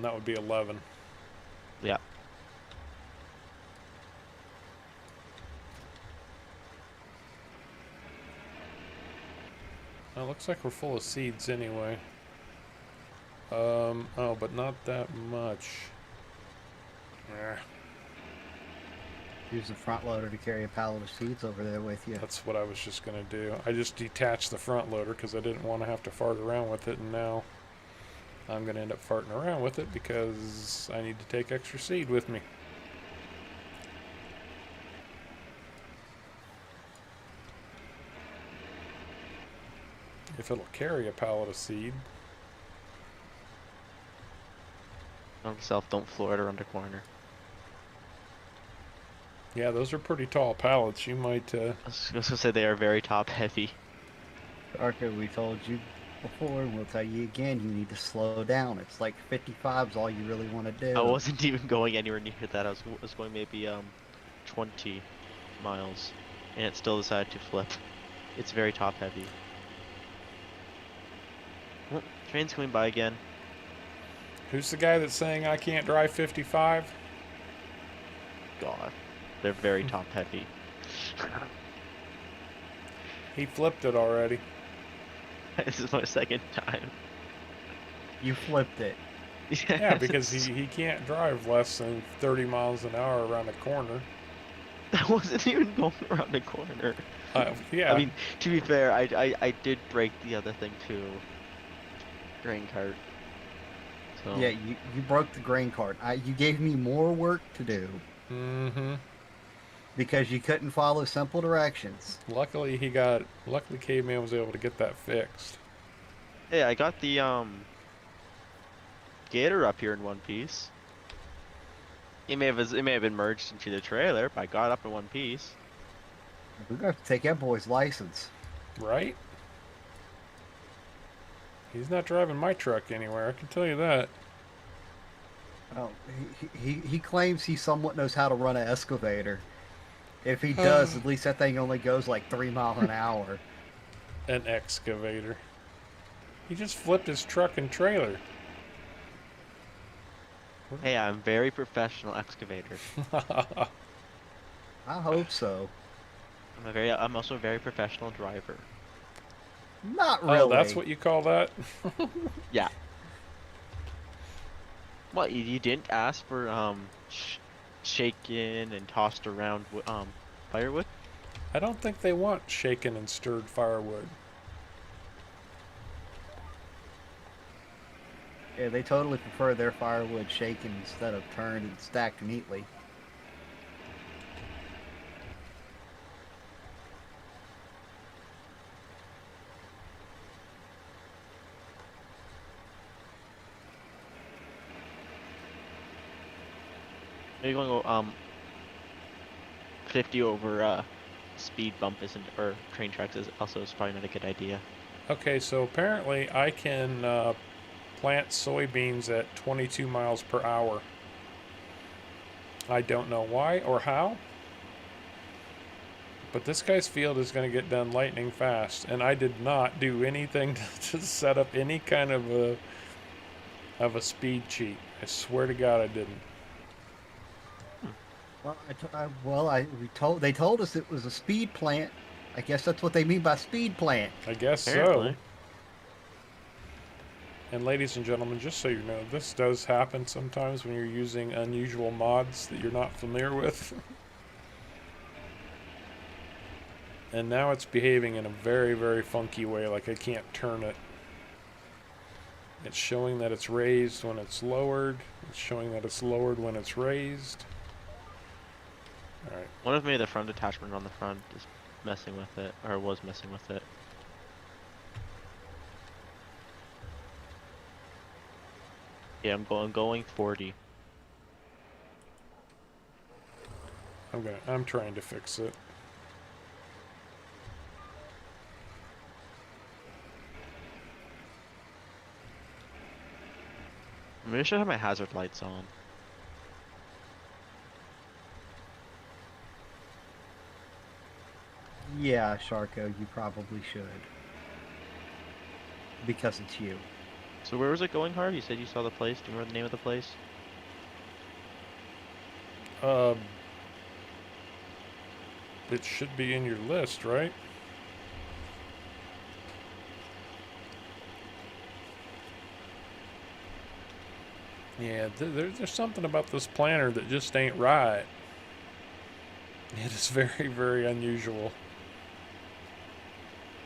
That would be 11. Yeah. It looks like we're full of seeds anyway. Oh, but not that much. Use the front loader to carry a pallet of seeds over there with you. That's what I was just going to do. I just detached the front loader because I didn't want to have to fart around with it, and now I'm going to end up farting around with it because I need to take extra seed with me. If it'll carry a pallet of seed. Note to self, don't floor it around the corner. Yeah, those are pretty tall pallets. You might, I was gonna say they are very top heavy. Arco, we told you before, and we'll tell you again, you need to slow down. It's like 55 is all you really want to do. I wasn't even going anywhere near that. I was going maybe 20 miles, and it still decided to flip. It's very top heavy. Oh, train's coming by again. Who's the guy that's saying I can't drive 55? God, they're very top heavy. He flipped it already. This is my second time. You flipped it. Yeah, because he can't drive less than 30 miles an hour around a corner. I wasn't even going around the corner. Yeah. I mean, to be fair, I did break the other thing too. Grain cart. So. Yeah, you broke the grain cart. You gave me more work to do. Mm-hmm. Because you couldn't follow simple directions. Luckily Caveman was able to get that fixed. Hey, I got the gator up here in one piece. It may have been merged into the trailer, but I got up in one piece. We're gonna have to take that boy's license. Right? He's not driving my truck anywhere, I can tell you that. Oh, he claims he somewhat knows how to run an excavator. If he does, at least that thing only goes like 3 miles an hour. An excavator. He just flipped his truck and trailer. Hey, I'm very professional excavator. I hope so. I'm also a very professional driver. Not really. Oh, that's what you call that? Yeah. What, you didn't ask for shaken and tossed around firewood? I don't think they want shaken and stirred firewood. Yeah, they totally prefer their firewood shaken instead of turned and stacked neatly. Are you going to go 50 over speed bump isn't, or train tracks is probably not a good idea. Okay, so apparently I can plant soybeans at 22 miles per hour. I don't know why or how, but this guy's field is going to get done lightning fast, and I did not do anything to set up any kind of a speed cheat. I swear to God I didn't. Well, they told us it was a speed plant. I guess that's what they mean by speed plant. I guess so. Apparently. And ladies and gentlemen, just so you know, this does happen sometimes when you're using unusual mods that you're not familiar with. And now it's behaving in a very, very funky way, like I can't turn it. It's showing that it's raised when it's lowered. It's showing that it's lowered when it's raised. Alright. One of maybe the front attachment on the front is messing with it, or was messing with it. Yeah, I'm going 40. I'm trying to fix it. Maybe I should have my hazard lights on. Yeah, Sharko, you probably should. Because it's you. So where was it going, Harv? You said you saw the place. Do you remember the name of the place? It should be in your list, right? Yeah, there's something about this planter that just ain't right. It is very, very unusual.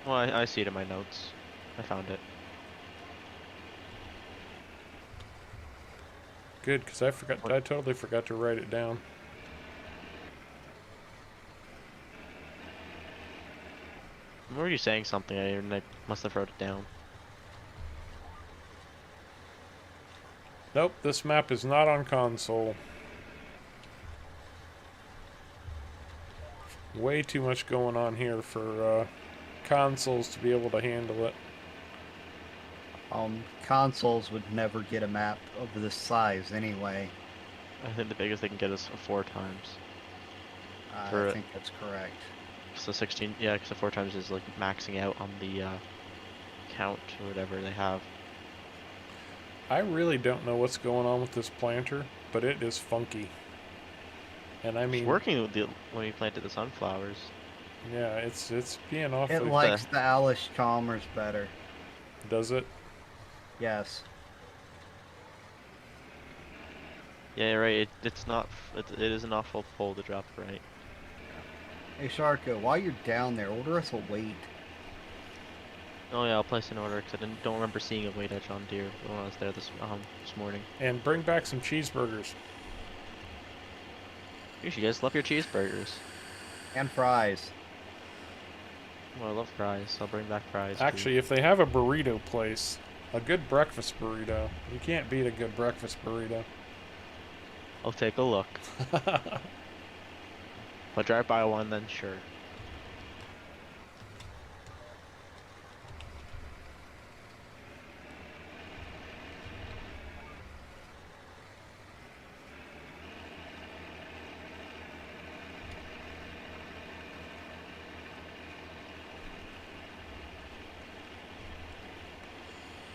Well, I see it in my notes. I found it. Good, because I totally forgot to write it down. Were you saying something? I must have wrote it down. Nope, this map is not on console. Way too much going on here for consoles to be able to handle it. Consoles would never get a map of this size anyway. I think the biggest they can get is 4 times. I think that's correct. So 16, yeah, because the 4 times is like maxing out on the count or whatever they have. I really don't know what's going on with this planter, but it is funky. And I mean, It's working with when you planted the sunflowers. yeah, it's being awfully. It likes the Alish Commerce better. Does it? Yes. Yeah, you're right. It's not. It is an awful pull to drop right. Hey Sharko, while you're down there, order us a weight. Oh yeah, I'll place an order because don't remember seeing a weight at John Deere when I was there this morning. And bring back some cheeseburgers. You guys love your cheeseburgers. And fries. Well, I love fries. I'll bring back fries. Actually, if they have a burrito place, a good breakfast burrito, you can't beat a good breakfast burrito. I'll take a look. If I drive by one, then sure.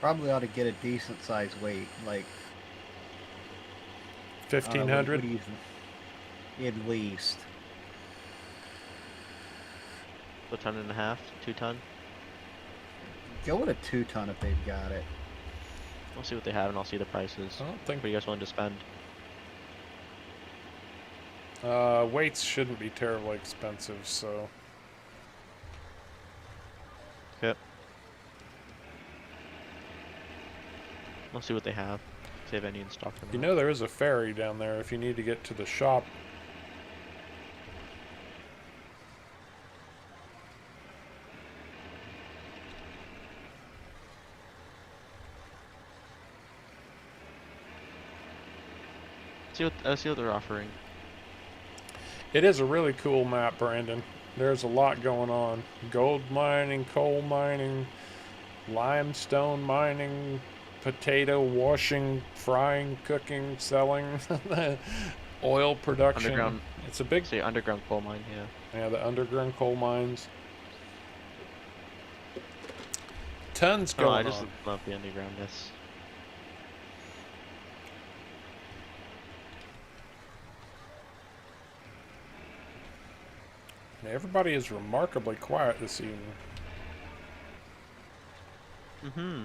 Probably ought to get a decent size weight, like 1,500. what do you think? At least. A 1.5 tons, 2 ton. Go with a 2-ton if they've got it. I'll see what they have and I'll see the prices. I don't think What are you guys willing to spend? weights shouldn't be terribly expensive, so Yep. I'll see what they have. If they have any in stock. you know there is a ferry down there if you need to get to the shop. See what they're offering. It is a really cool map, Brandon. There's a lot going on. Gold mining, coal mining, limestone mining, potato washing, frying, cooking, selling, oil production. Underground, It's a big, say underground coal mine, yeah. yeah, the underground coal mines. Tons Oh, I going just on. love the undergroundness. Everybody is remarkably quiet this evening. Mm-hmm.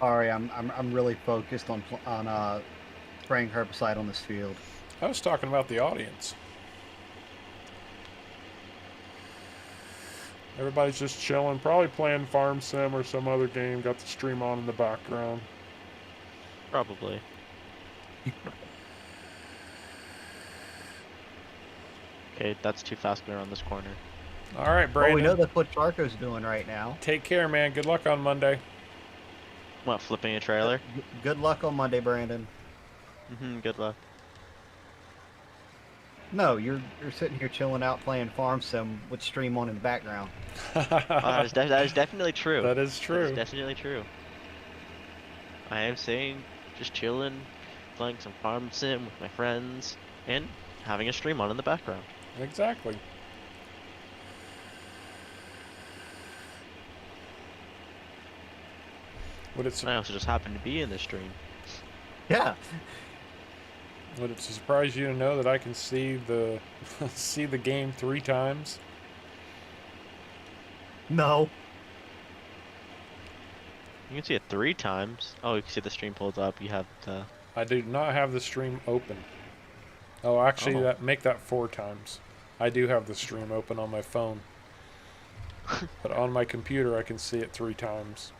Sorry, I'm really focused on spraying herbicide on this field. I was talking about the audience. Everybody's just chilling, probably playing Farm Sim or some other game, got the stream on in the background. Probably. Okay, that's too fast going around this corner. All right, Well, Brandon. we know that's what Charco's doing right now. Take care, man. Good luck on Monday. What, flipping a trailer? Good luck on Monday, Brandon. Mm-hmm, good luck. No, you're sitting here chilling out playing Farm Sim with stream on in the background. That is definitely true. That is That true. is definitely true. I am saying, just chilling, playing some farm sim with my friends, and having a stream on in the background. Exactly. I also just happen to be in the stream. Yeah. Would it surprise you to know that I can see the see the game 3 times? No. You can see it 3 times. Oh, you can see the stream pulled up. You have the... I do not have the stream open. Oh, actually, Oh. make that 4 times. I do have the stream open on my phone, but on my computer I can see it 3 times.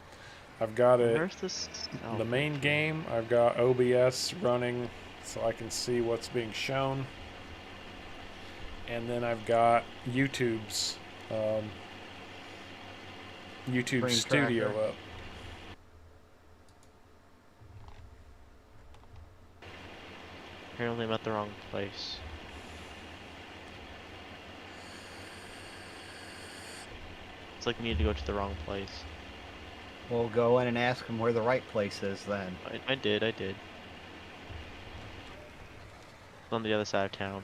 I've got it. Where's this? Oh, The main game, I've got OBS running so I can see what's being shown. And then I've got YouTube's YouTube Screen Studio tracker. up. apparently I'm at the wrong place. It's like we need to go to the wrong place. We'll go in and ask him where the right place is then. I did. It's on the other side of town.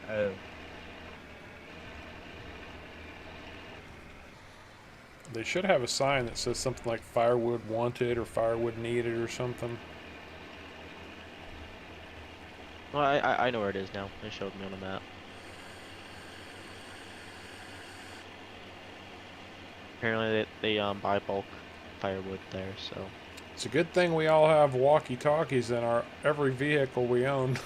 Oh. They should have a sign that says something like Firewood wanted or Firewood needed or something. Well, I know where it is now. They showed me on the map. Apparently they buy bulk firewood there, so... It's a good thing we all have walkie-talkies in our every vehicle we own.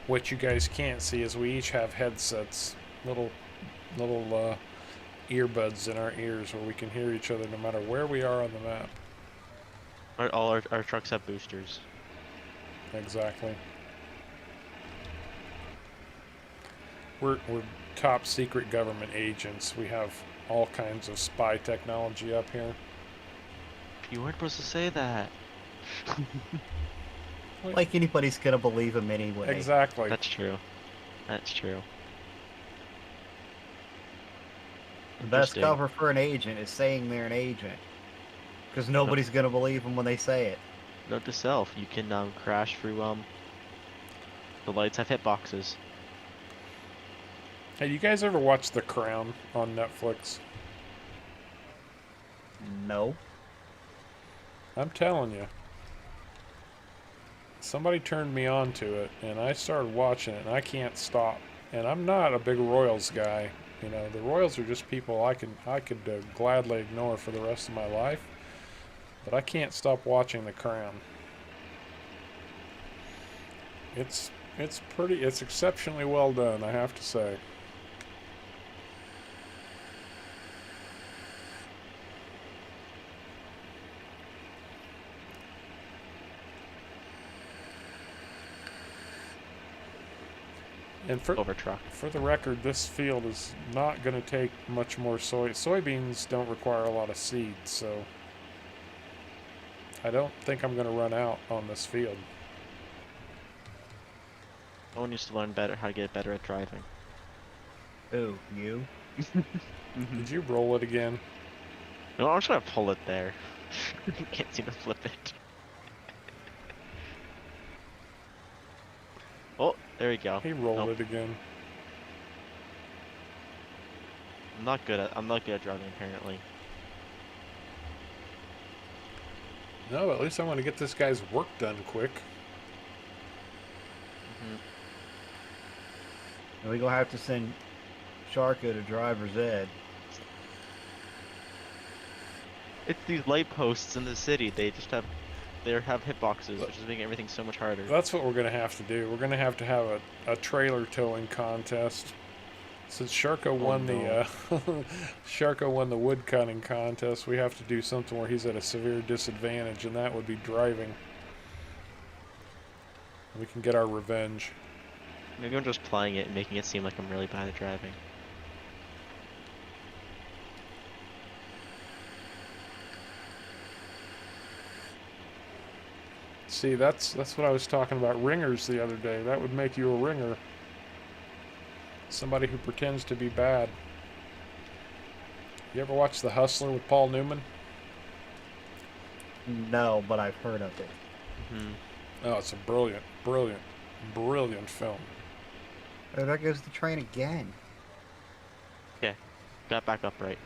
What you guys can't see is we each have headsets, little earbuds in our ears where we can hear each other no matter where we are on the map. All our trucks have boosters. Exactly. We're top secret government agents. We have all kinds of spy technology up here. You weren't supposed to say that. Like anybody's gonna believe him anyway. Exactly. That's true. That's true. The best Interesting. cover for an agent is saying they're an agent. Because nobody's gonna believe them when they say it. Note to self, you can crash through the lights have hitboxes. Hey, you guys ever watch The Crown on Netflix? No. I'm telling you. Somebody turned me on to it, and I started watching it, and I can't stop. And I'm not a big Royals guy. You know, the Royals are just people I could gladly ignore for the rest of my life. But I can't stop watching The Crown. It's exceptionally well done, I have to say. And Over truck. for the record, this field is not going to take much more soybeans don't require a lot of seed, so I don't think I'm going to run out on this field. Someone needs to learn better how to get better at driving. Ooh, you? Did you roll it again? No, I'm just gonna pull it there. Can't seem to flip it. Oh, there we go. He rolled Nope. it again. I'm not good at driving apparently. No, at least I want to get this guy's work done quick. We're gonna have to send Sharko to driver's ed. It's these light posts in the city. They have hitboxes, which is making everything so much harder. That's what we're going to have to do. We're going to have a trailer towing contest. Since Sharko won no. Sharko won the wood cutting contest, we have to do something where he's at a severe disadvantage, and that would be driving. We can get our revenge. Maybe I'm just playing it and making it seem like I'm really bad at driving. See, that's what I was talking about ringers the other day. That would make you a ringer. Somebody who pretends to be bad. You ever watch The Hustler with Paul Newman? No, but I've heard of it. Oh, it's a brilliant, brilliant, brilliant film. Oh, there goes the train again. Okay, got back up right.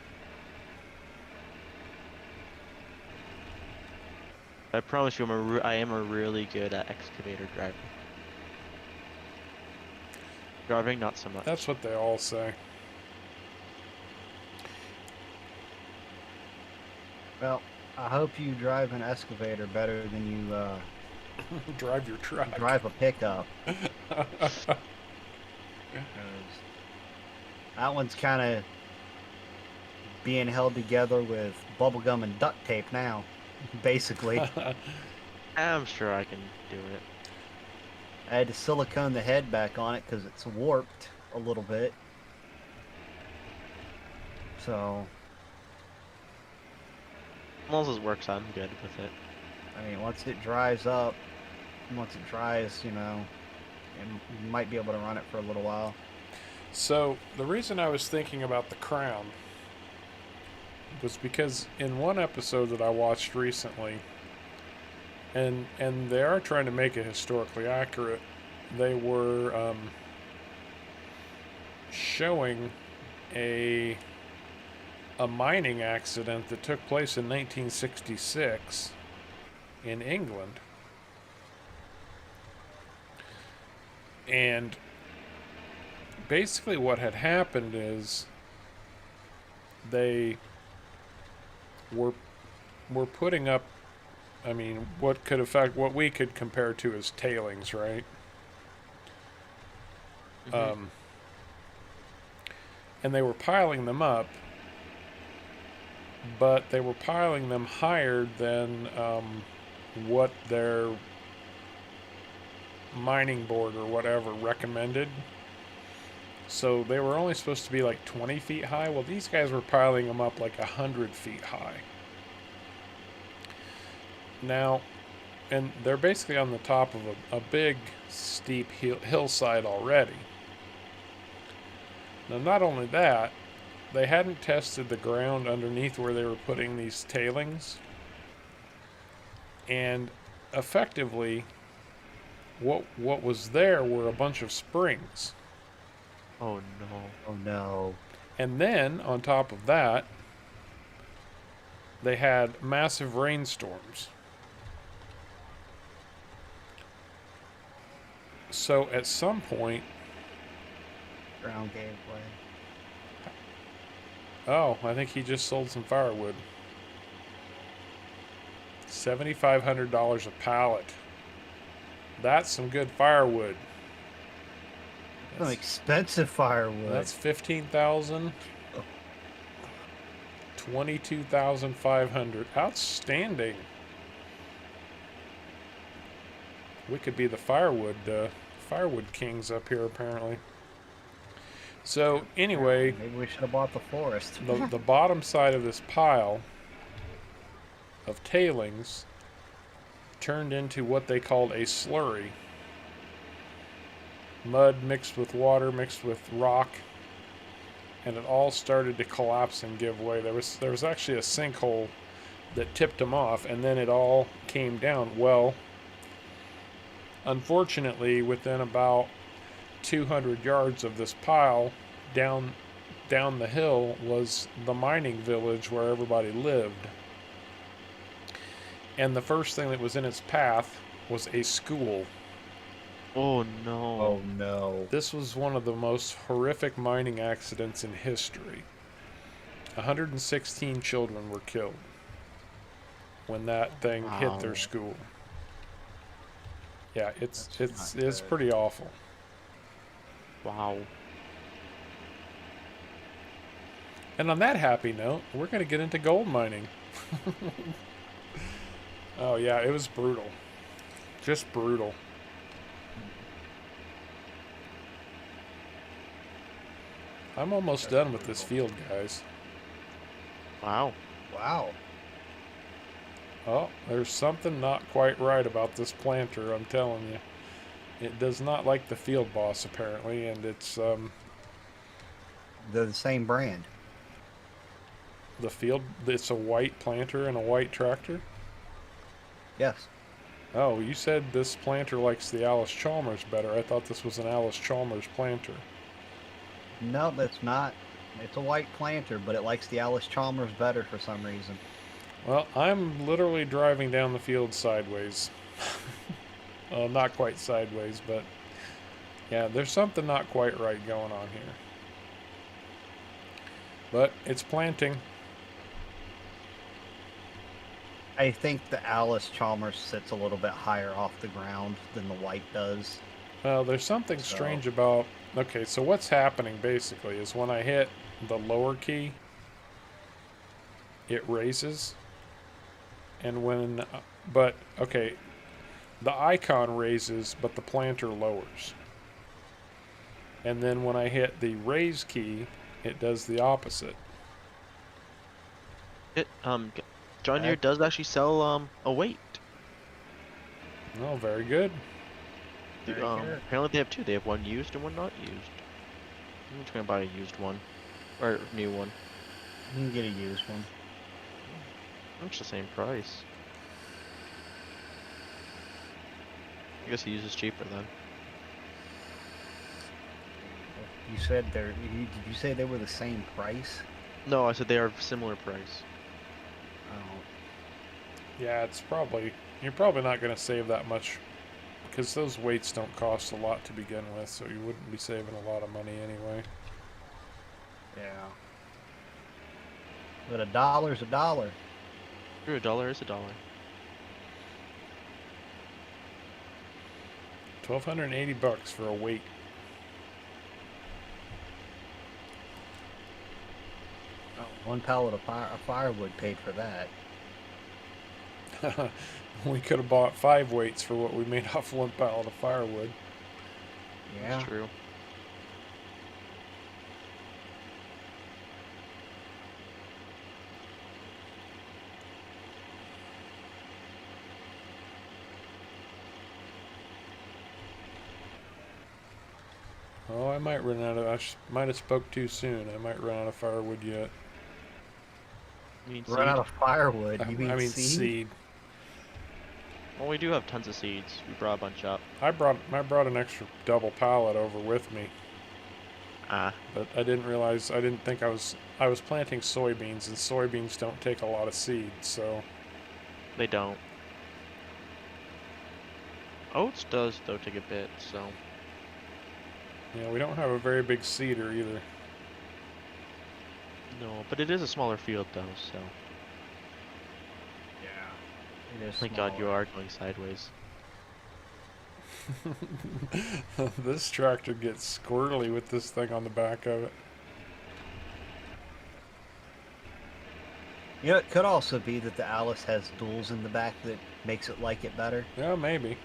I promise you, I am a really good at excavator driving. Driving, not so much. That's what they all say. Well, I hope you drive an excavator better than you Drive your truck. drive a pickup. 'Cause that one's kind of being held together with bubblegum and duct tape now, basically. I'm sure I can do it. I had to silicone the head back on it because it's warped a little bit. So, As long as it works, I'm good with it. I mean, once it dries up, once it dries, you might be able to run it for a little while. So, the reason I was thinking about the crown was because in one episode that I watched recently, and they are trying to make it historically accurate, they were showing a mining accident that took place in 1966 in England. And basically what had happened is they were putting up, I mean, what we could compare to as tailings, right? And they were piling them up, but they were piling them higher than what their mining board or whatever recommended. So they were only supposed to be like 20 feet high. Well, these guys were piling them up like 100 feet high. Now, and they're basically on the top of a big steep hillside already. Now, not only that, they hadn't tested the ground underneath where they were putting these tailings. And effectively, what was there were a bunch of springs. Oh no. Oh no. And then, on top of that, they had massive rainstorms. So at some point, Ground gave way. oh, I think he just sold some firewood. $7,500 a pallet. That's some good firewood. Some expensive firewood. That's 15,000. 22,500. Outstanding. We could be the firewood kings up here apparently. So anyway, maybe we should have bought the forest. the bottom side of this pile of tailings turned into what they called a slurry. mud mixed with water, mixed with rock, and it all started to collapse and give way. There was actually a sinkhole that tipped them off, and then it all came down. Well, unfortunately, within about 200 yards of this pile, down the hill was the mining village where everybody lived. And the first thing that was in its path was a school. Oh no. Oh no. This was one of the most horrific mining accidents in history. 116 children were killed when that thing hit their Wow. school. Yeah, it's That's not it's good. pretty awful. Wow. And on that happy note, we're going to get into gold mining. Oh yeah, it was brutal. Just brutal. I'm almost That's done with this brutal. field, guys. Wow. Wow. Oh, there's something not quite right about this planter, I'm telling you. It does not like the field boss, apparently, and it's, They're the same brand. the field, it's a white planter and a white tractor? Yes. Oh, you said this planter likes the Alice Chalmers better. I thought this was an Alice Chalmers planter. No, that's not. It's a white planter, but it likes the Alice Chalmers better for some reason. Well, I'm literally driving down the field sideways. Well, not quite sideways, but yeah, there's something not quite right going on here. But it's planting. I think the Alice Chalmers sits a little bit higher off the ground than the white does. Well, there's something So- strange about. Okay, so what's happening basically is when I hit the lower key, it raises. And when. But, okay, the icon raises, but the planter lowers. And then when I hit the raise key, it does the opposite. John Deere Okay. does actually sell a weight. Oh, very good. Very good. Apparently they have two. They have one used and one not used. I'm just gonna buy a used one, or a new one. You can get a used one. It's the same price. I guess the used is cheaper then. You said did you say they were the same price? No, I said they are similar price. Oh, Yeah, it's probably. You're probably not going to save that much because those weights don't cost a lot to begin with, so you wouldn't be saving a lot of money anyway. yeah. But a dollar's a dollar. True, $1 is $1. 1,280 bucks for a weight. One pallet of firewood paid for that. We could have bought 5 weights for what we made off one pallet of firewood. Yeah. That's true. Oh, I might run out of. Might have spoke too soon. I might run out of firewood yet. You mean Run out seed? of firewood. You mean, I mean seed? seed. Well, we do have tons of seeds. We brought a bunch up. I brought an extra double pallet over with me, Ah, but I didn't realize. I didn't think I was planting soybeans, and soybeans don't take a lot of seed, so. they don't. Oats does though take a bit, so Yeah, we don't have a very big seeder either. no. But it is a smaller field though, so Yeah. It is thank God you smaller. are going sideways. This tractor gets squirrely with this thing on the back of it. You know, it could also be that the Alice has duals in the back that makes it like it better. Yeah, maybe.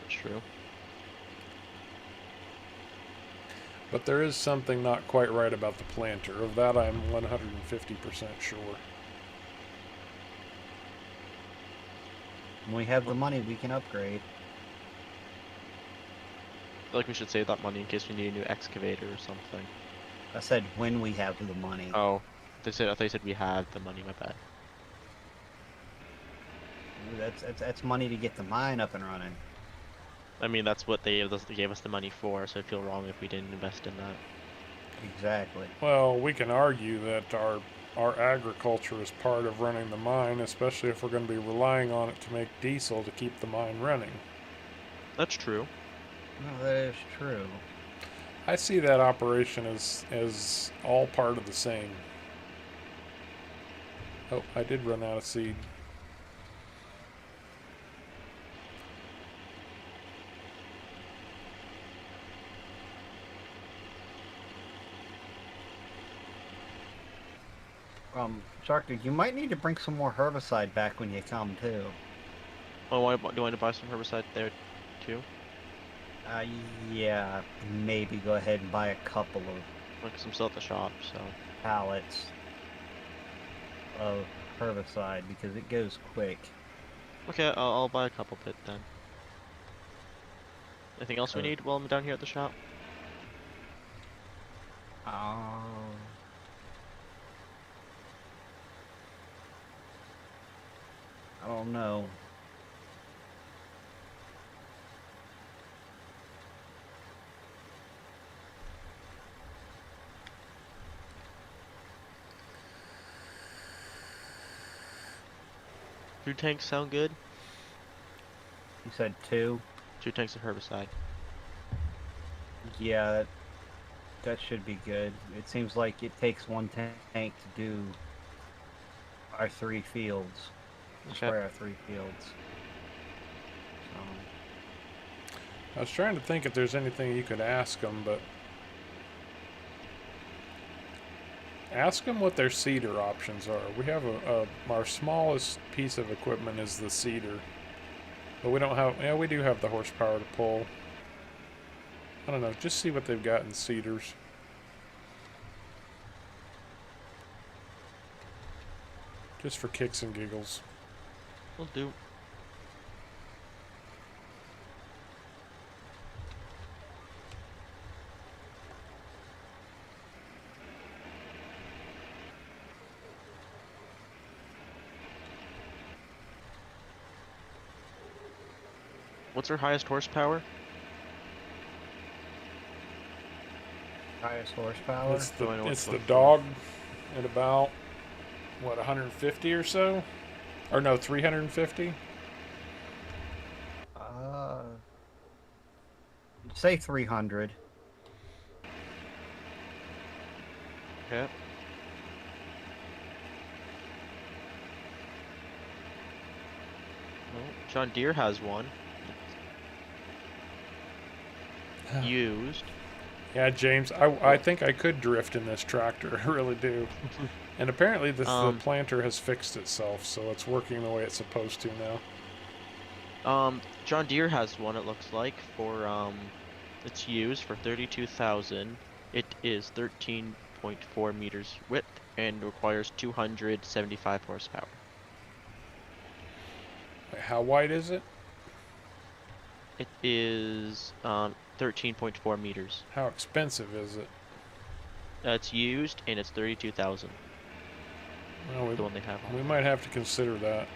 That's true. But there is something not quite right about the planter. Of that, I'm 150% sure. When we have the money, we can upgrade. feel like we should save that money in case we need a new excavator or something. I said when we have the money. Oh, I thought you said we had the money. My bad. Ooh, that's money to get the mine up and running. I mean, that's what they gave us the money for, so I'd feel wrong if we didn't invest in that. Exactly. Well, we can argue that our agriculture is part of running the mine, especially if we're going to be relying on it to make diesel to keep the mine running. That's true. No, that is true. I see that operation as all part of the same. Oh, I did run out of seed. Shark, you might need to bring some more herbicide back when you come too. Oh, do you want to buy some herbicide there, too? Uh, yeah, maybe go ahead and buy a couple of Like some still at the shop, so. pallets of herbicide because it goes quick. Okay, I'll buy a couple pit then. Anything else we Uh, need while I'm down here at the shop? Oh. I don't know. Two tanks sound good? You said 2? 2 tanks of herbicide. Yeah, that should be good. It seems like it takes 1 tank to do our 3 fields. Okay. Spray our 3 fields. So, I was trying to think if there's anything you could ask them, but ask them what their seeder options are. We have our smallest piece of equipment is the seeder, but we don't have. Yeah, we do have the horsepower to pull. I don't know. Just see what they've got in seeders. Just for kicks and giggles. Will do. What's our highest horsepower? highest horsepower. It's the I know it's what's the dog at about what 150 or so, or no 350. Say 300. Okay. Well, John Deere has one. Used. Yeah, James, I think I could drift in this tractor. I really do. And apparently the planter has fixed itself, so it's working the way it's supposed to now. John Deere has one, it looks like, for, it's used for 32,000. It is 13.4 meters width and requires 275 horsepower. Wait, how wide is it? It is, 13.4 meters. How expensive is it? It's used and it's 32,000. Well, The one they have. we might have to consider that.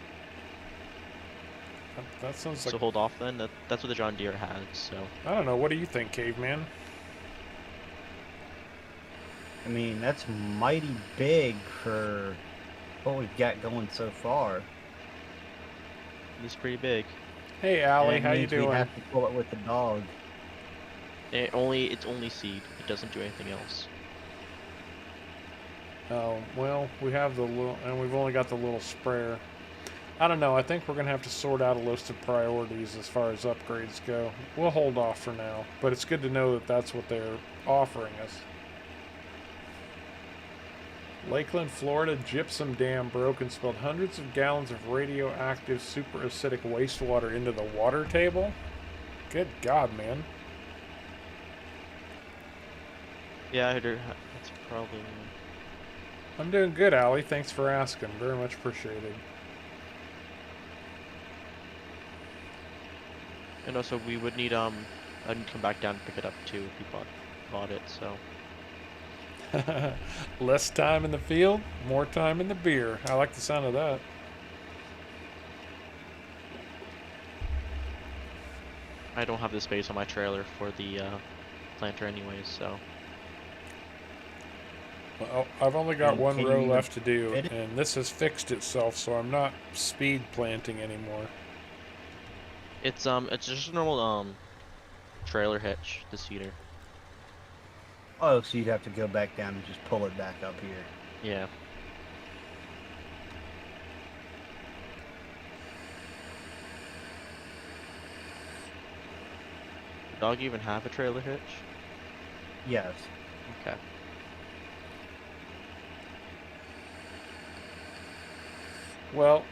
That sounds like. So hold off then. That's what the John Deere has. So I don't know. What do you think, Caveman? I mean, that's mighty big for what we've got going so far. it's pretty big. Hey, And Allie, it how you means we'd doing? have to pull it with the dog. It's only seed. It doesn't do anything else. Oh, well, we have the little, and we've only got the little sprayer. I don't know. I think we're going to have to sort out a list of priorities as far as upgrades go. We'll hold off for now, but it's good to know that that's what they're offering us. Lakeland, Florida gypsum dam broke and spilled hundreds of gallons of radioactive super acidic wastewater into the water table. Good God, man. Yeah, I heard that's probably. I'm doing good, Allie. Thanks for asking. Very much appreciated. And also, we would need I didn't come back down and pick it up too if he bought it. So Less time in the field, more time in the beer. I like the sound of that. I don't have the space on my trailer for the planter anyways. So Well, I've only got And one can you row even left to do, fit it? and this has fixed itself, so I'm not speed planting anymore. it's just a normal trailer hitch, the cedar. Oh, so you'd have to go back down and just pull it back up here. Yeah. Dog even have a trailer hitch? Yes. Okay. Well,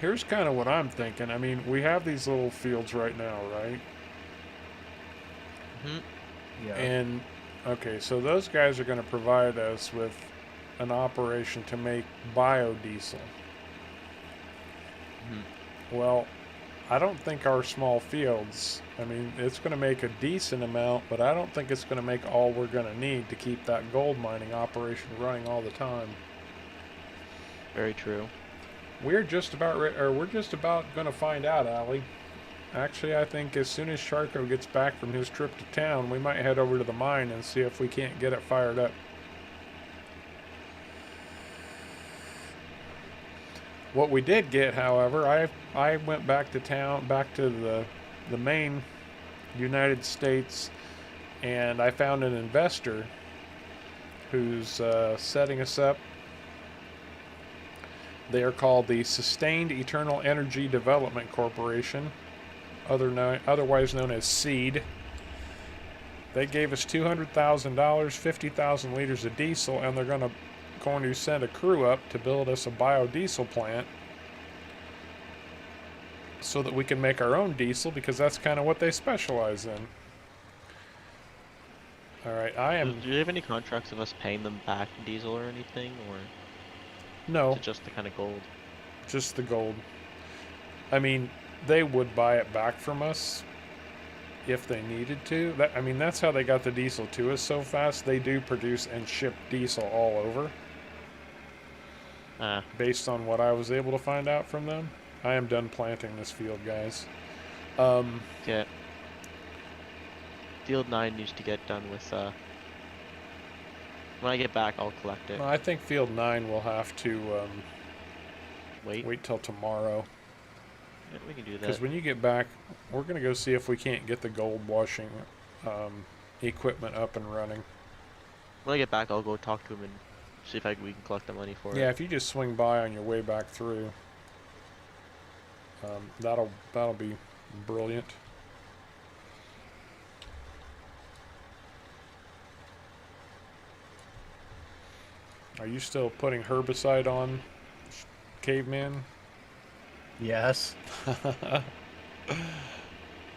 here's kind of what I'm thinking. I mean, we have these little fields right now, right? Hmm. Yeah. And, okay, so those guys are going to provide us with an operation to make biodiesel. Hmm. Well, I don't think our small fields, I mean, it's going to make a decent amount, but I don't think it's going to make all we're going to need to keep that gold mining operation running all the time. Very true. We're just about we're just about going to find out, Allie. Actually, I think as soon as Sharko gets back from his trip to town, we might head over to the mine and see if we can't get it fired up. What we did get, however, I went back to town, back to the main United States, and I found an investor who's setting us up. They are called the Sustained Eternal Energy Development Corporation, otherwise known as SEED. They gave us $200,000, 50,000 liters of diesel, and they're going to send a crew up to build us a biodiesel plant so that we can make our own diesel, because that's kind of what they specialize in. All right, Do you have any contracts of us paying them back in diesel or anything, or No, is it just the kind of gold? just the gold. I mean, they would buy it back from us if they needed to. I mean, that's how they got the diesel to us so fast. They do produce and ship diesel all over, Ah, based on what I was able to find out from them. I am done planting this field, guys. get Field 9 needs to get done with, when I get back, I'll collect it. I think field 9 will have to Wait. wait till tomorrow. Yeah, we can do Because that. when you get back, we're going to go see if we can't get the gold washing equipment up and running. When I get back, I'll go talk to him and see if we can collect the money for it. Yeah, if you just swing by on your way back through, that'll be brilliant. Are you still putting herbicide on, caveman? Yes.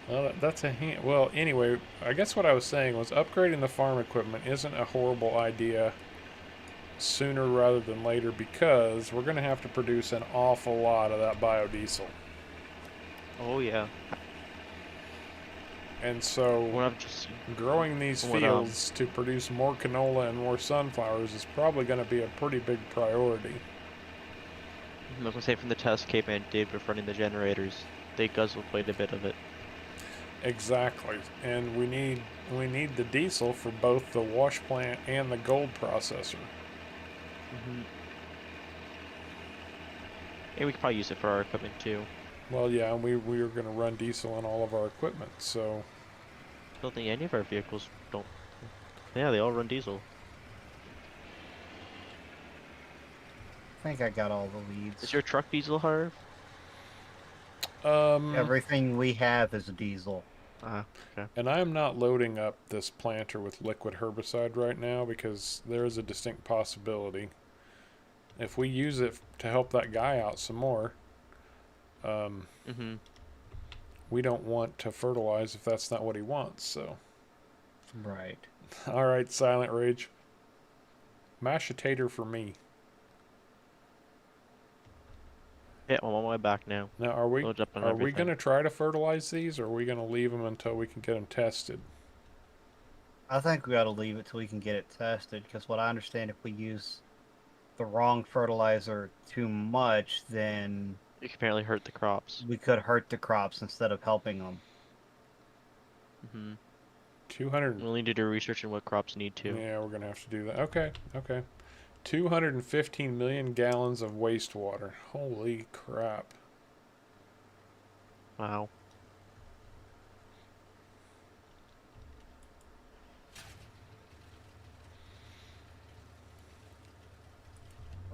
Well, that's a hint. Well, anyway, I guess what I was saying was upgrading the farm equipment isn't a horrible idea sooner rather than later, because we're going to have to produce an awful lot of that biodiesel. Oh yeah. And so What I've just growing these What, fields to produce more canola and more sunflowers is probably going to be a pretty big priority. I was gonna say from the test Caveman did with running the generators, they guzzled quite a bit of it. Exactly. And we need the diesel for both the wash plant and the gold processor. Mm-hmm. And we could probably use it for our equipment too. Well, yeah, and we are going to run diesel on all of our equipment, so I don't think any of our vehicles don't. Yeah, they all run diesel. I think I got all the leads. Is your truck diesel, Harv? Everything we have is a diesel. Okay. And I am not loading up this planter with liquid herbicide right now, because there is a distinct possibility if we use it to help that guy out some more, Mm-hmm. we don't want to fertilize if that's not what he wants. So, Right. all right, Silent Rage, mash a tater for me. Yeah, I'm on my way back now. Now, are we Load up on are we everything. going to try to fertilize these, or are we going to leave them until we can get them tested? I think we got to leave it till we can get it tested, because what I understand, if we use the wrong fertilizer too much, then You can apparently hurt the crops. we could hurt the crops instead of helping them. Mm-hmm. 200. We'll need to do research on what crops need to. Yeah, we're going to have to do that. Okay, okay. 215 million gallons of wastewater. Holy crap. Wow.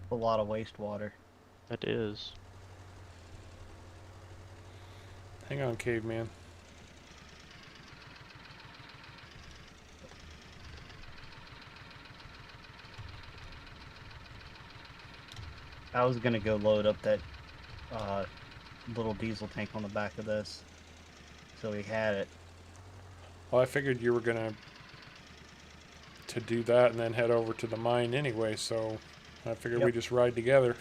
A lot of wastewater. That is. Hang on, caveman. I was gonna go load up that uh, little diesel tank on the back of this, so we had it. Well, I figured you were going to do that and then head over to the mine anyway, so I figured we just ride together.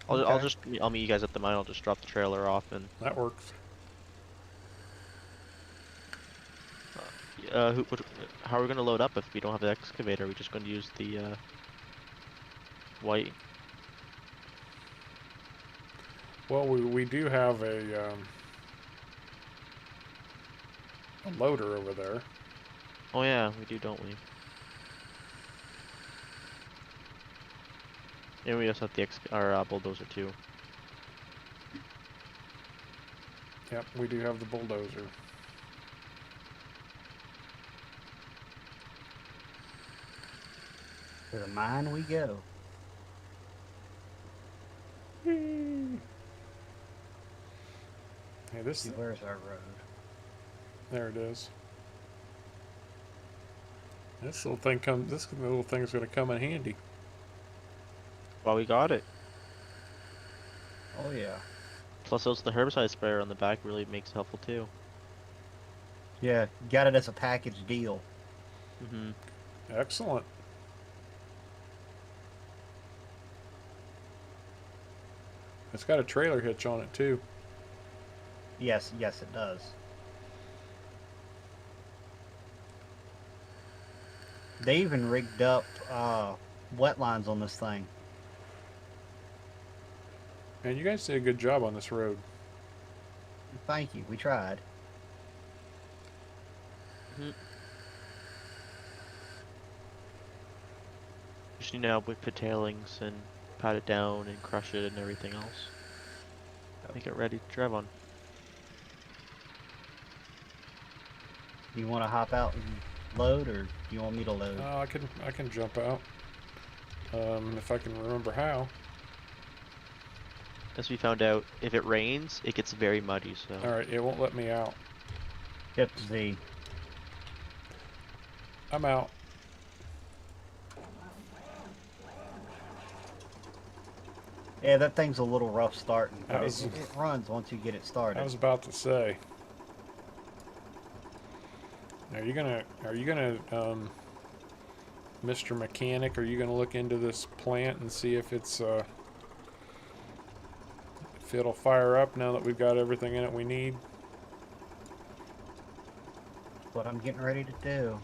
I'll meet you guys at the mine. I'll just drop the trailer off and That works. how are we gonna load up if we don't have the excavator? Are we just gonna use the white? Well, we do have a loader over there. Oh yeah, we do, don't we? And we also have the our bulldozer too. Yep, we do have the bulldozer. To the mine we go. Hey, this. Where's our road? There it is. This little thing comes. This little thing's going to come in handy. Well, we got it. Oh yeah. Plus, also the herbicide sprayer on the back really makes it helpful too. Yeah, got it as a package deal. Mm-hmm. Excellent. It's got a trailer hitch on it too. Yes, yes it does. They even rigged up wet lines on this thing. Man, you guys did a good job on this road. Thank you, we tried. Mm-hmm. Just need to now put tailings and pat it down and crush it and everything else. Make it ready to drive on. You want to hop out and load, or do you want me to load? I can jump out. If I can remember how. As we found out, if it rains, it gets very muddy. So. All right, it won't let me out. Hit Z. I'm out. Yeah, that thing's a little rough starting, but That was- it runs once you get it started. I was about to say. Are you gonna, Mr. Mechanic, are you gonna look into this plant and see if it's, if it'll fire up now that we've got everything in it we need? What I'm getting ready to do.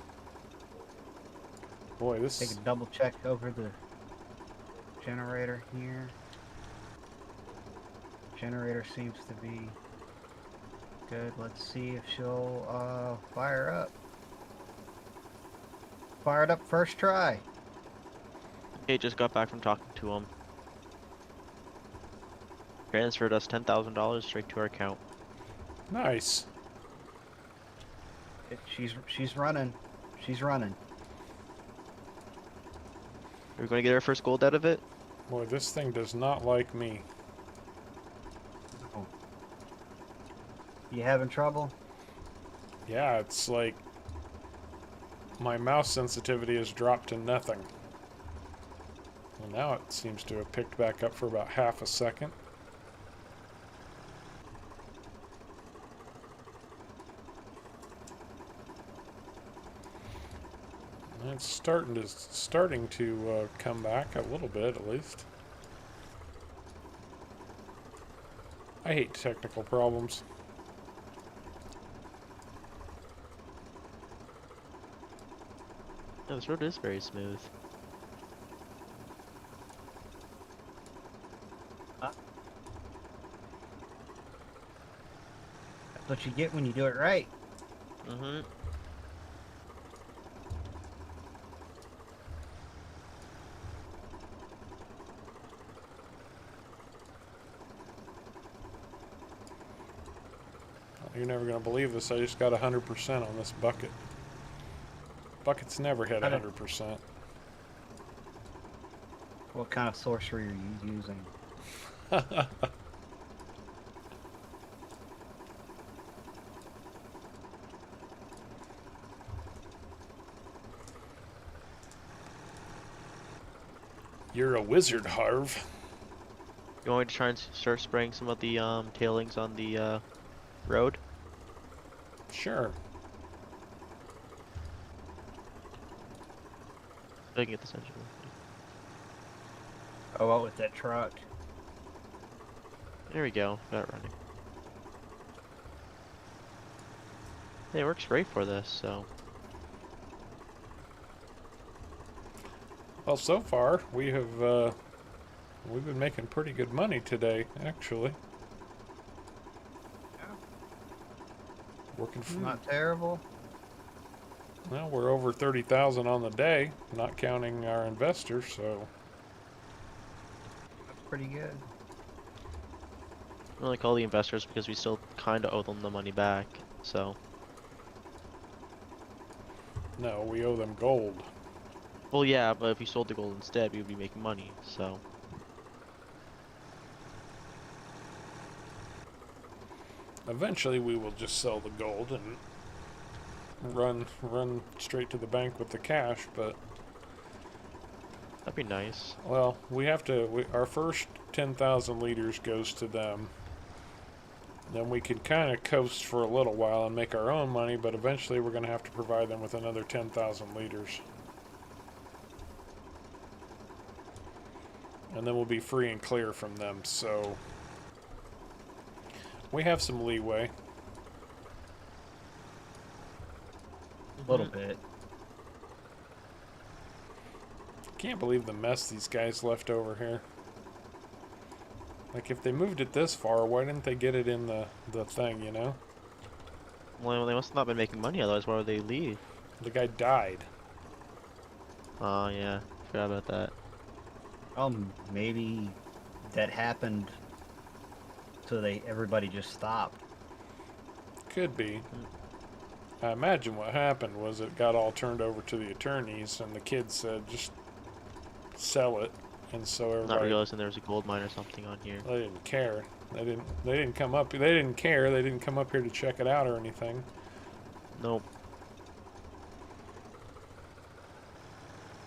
Boy, this. Take a double check over the generator here. Generator seems to be good. Let's see if she'll fire up. Fired up first try. Okay, just got back from talking to him. Transferred us $10,000 straight to our account. Nice. She's running. She's running. Are we going to get our first gold out of it? Boy, this thing does not like me. Oh. You having trouble? Yeah, it's like my mouse sensitivity has dropped to nothing. Well, now it seems to have picked back up for about half a second. And it's starting to come back a little bit, at least. I hate technical problems. Yeah, this road is very smooth. That's what you get when you do it right. Mm-hmm. You're never going to believe this. I just got 100% on this bucket. Bucket's never hit 100%. What kind of sorcery are you using? You're a wizard, Harv. You want me to try and start spraying some of the tailings on the road? Sure. So I can get this engine working. Oh, what with that truck? There we go. Got it running. Hey, it works great for this, so. Well, so far we have we've been making pretty good money today, actually. Yeah. Working for Not terrible. well, we're over 30,000 on the day, not counting our investors. So That's pretty good. I only call the investors because we still kind of owe them the money back, so. no, we owe them gold. Well, yeah, but if we sold the gold instead, we would be making money, so. Eventually, we will just sell the gold and run straight to the bank with the cash. But That'd be nice. well, we have to. Our first 10,000 liters goes to them. Then we could kind of coast for a little while and make our own money, but eventually we're going to have to provide them with another 10,000 liters. And then we'll be free and clear from them, so we have some leeway. A little bit. Can't believe the mess these guys left over here. Like, if they moved it this far, why didn't they get it in the thing, you know? Well, they must have not been making money, otherwise why would they leave? The guy died. Oh, yeah. Forgot about that. Maybe that happened so everybody just stopped. Could be. I imagine what happened was it got all turned over to the attorneys, and the kids said, just sell it. And so everybody... Not realizing there was a gold mine or something on here. They didn't care. They didn't come up. They didn't care. They didn't come up here to check it out or anything. Nope.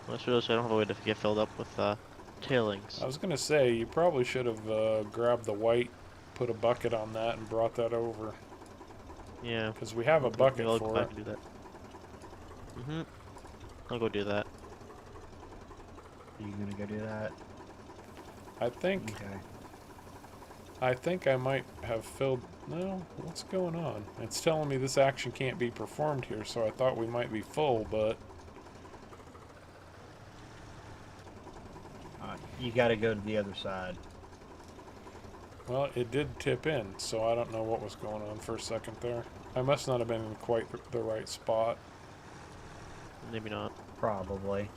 Well, that's really so I don't have a way to get filled up with tailings. I was gonna say you probably should have grabbed the white, put a bucket on that, and brought that over. Yeah. Because we have a bucket I'll for go it. back and do that. I'll go do that. Are you gonna go do that? I think. Okay. I think I might have filled. No, what's going on? It's telling me this action can't be performed here, so I thought we might be full, but You gotta go to the other side. well, it did tip in, so I don't know what was going on for a second there. I must not have been in quite the right spot. Maybe not. Probably.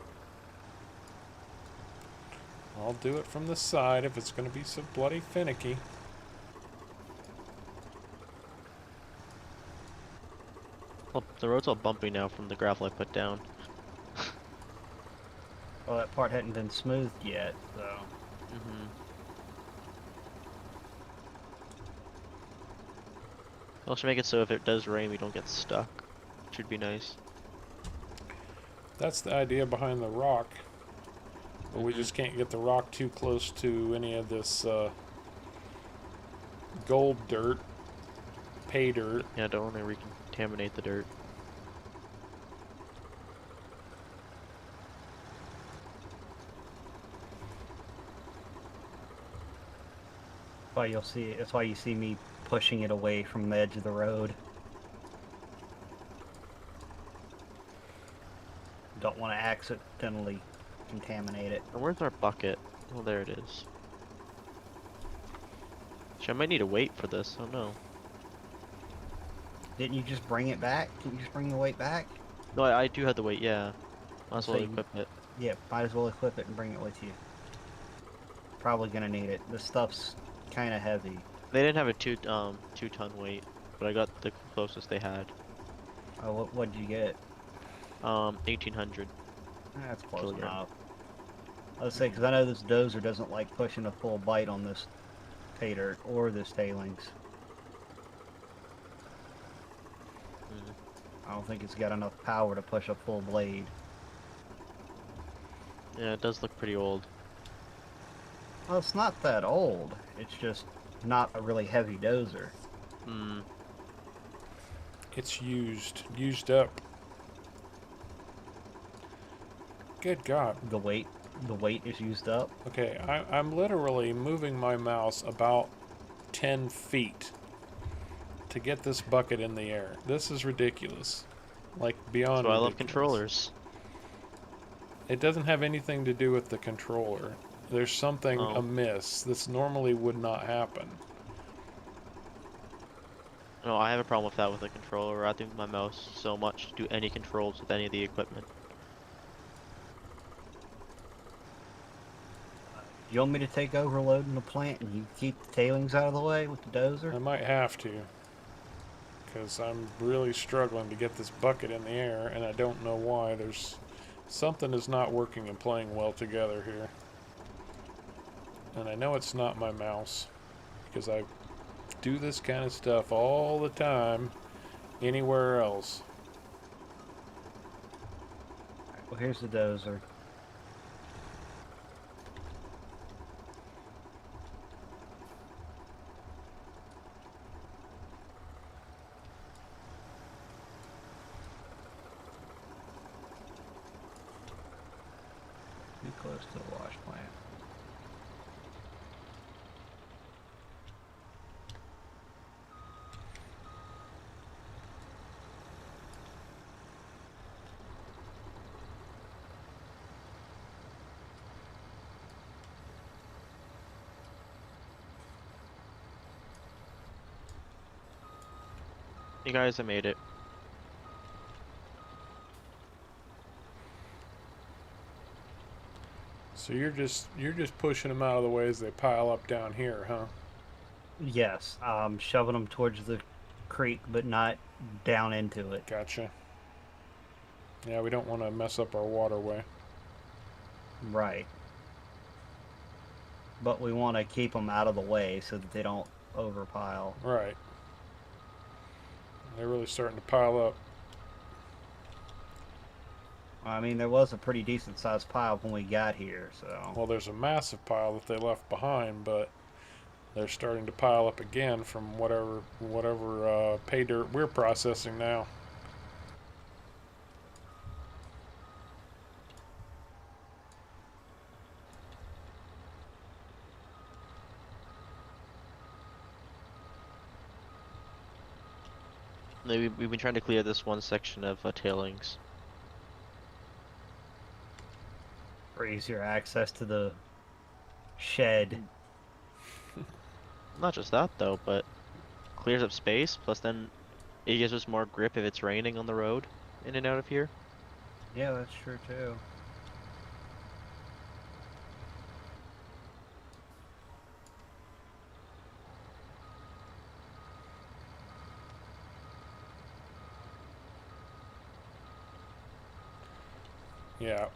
I'll do it from the side if it's going to be so bloody finicky. Well, the road's all bumpy now from the gravel I put down. Well, that part hadn't been smoothed yet, so. I'll should make it so if it does rain, we don't get stuck. Should be nice. That's the idea behind the rock. But we just can't get the rock too close to any of this gold dirt, pay dirt. Yeah, don't want to recontaminate the dirt. Why you'll see. That's why you see me pushing it away from the edge of the road. Don't want to accidentally contaminate it. And where's our bucket? Oh, there it is. Actually, I might need to wait for this. Oh no. Didn't you just bring it back? Didn't you just bring the weight back? No, I do have to wait. Yeah. Might as So well you- equip it. Yeah, might as well equip it and bring it with you. Probably gonna need it. This stuff's kind of heavy. They didn't have a 2-ton weight, but I got the closest they had. Oh, what'd you get? 1800 That's close kilogram. enough. Let's say, because I know this dozer doesn't like pushing a full bite on this pay dirt or this tailings. Mm. I don't think it's got enough power to push a full blade. Yeah, it does look pretty old. Well, it's not that old. It's just not a really heavy dozer. Hmm. It's used up. Good God. The weight is used up. Okay, I'm literally moving my mouse about 10 feet to get this bucket in the air. This is ridiculous. Like, beyond That's why I love ridiculous. controllers. It doesn't have anything to do with the controller. There's something Oh. amiss. This normally would not happen. No, I have a problem with that with the controller. I think my mouse so much to do any controls with any of the equipment. You want me to take over loading the plant and you keep the tailings out of the way with the I dozer? might have to, because I'm really struggling to get this bucket in the air, and I don't know why. There's something is not working and playing well together here. And I know it's not my mouse, because I do this kind of stuff all the time anywhere else. Well, here's the dozer. Too close to the wash plant. You guys, I made it. So you're just pushing them out of the way as they pile up down here, huh? Yes, shoving them towards the creek, but not down into it. Gotcha. Yeah, we don't want to mess up our waterway. Right. But we want to keep them out of the way so that they don't overpile. Right. They're really starting to pile up. I mean, there was a pretty decent sized pile when we got here, so. Well, there's a massive pile that they left behind, but they're starting to pile up again from whatever pay dirt we're processing now. We've been trying to clear this one section of tailings. For easier access to the shed. Not just that though, but clears up space. Plus, then it gives us more grip if it's raining on the road in and out of here. Yeah, that's true too. Yeah,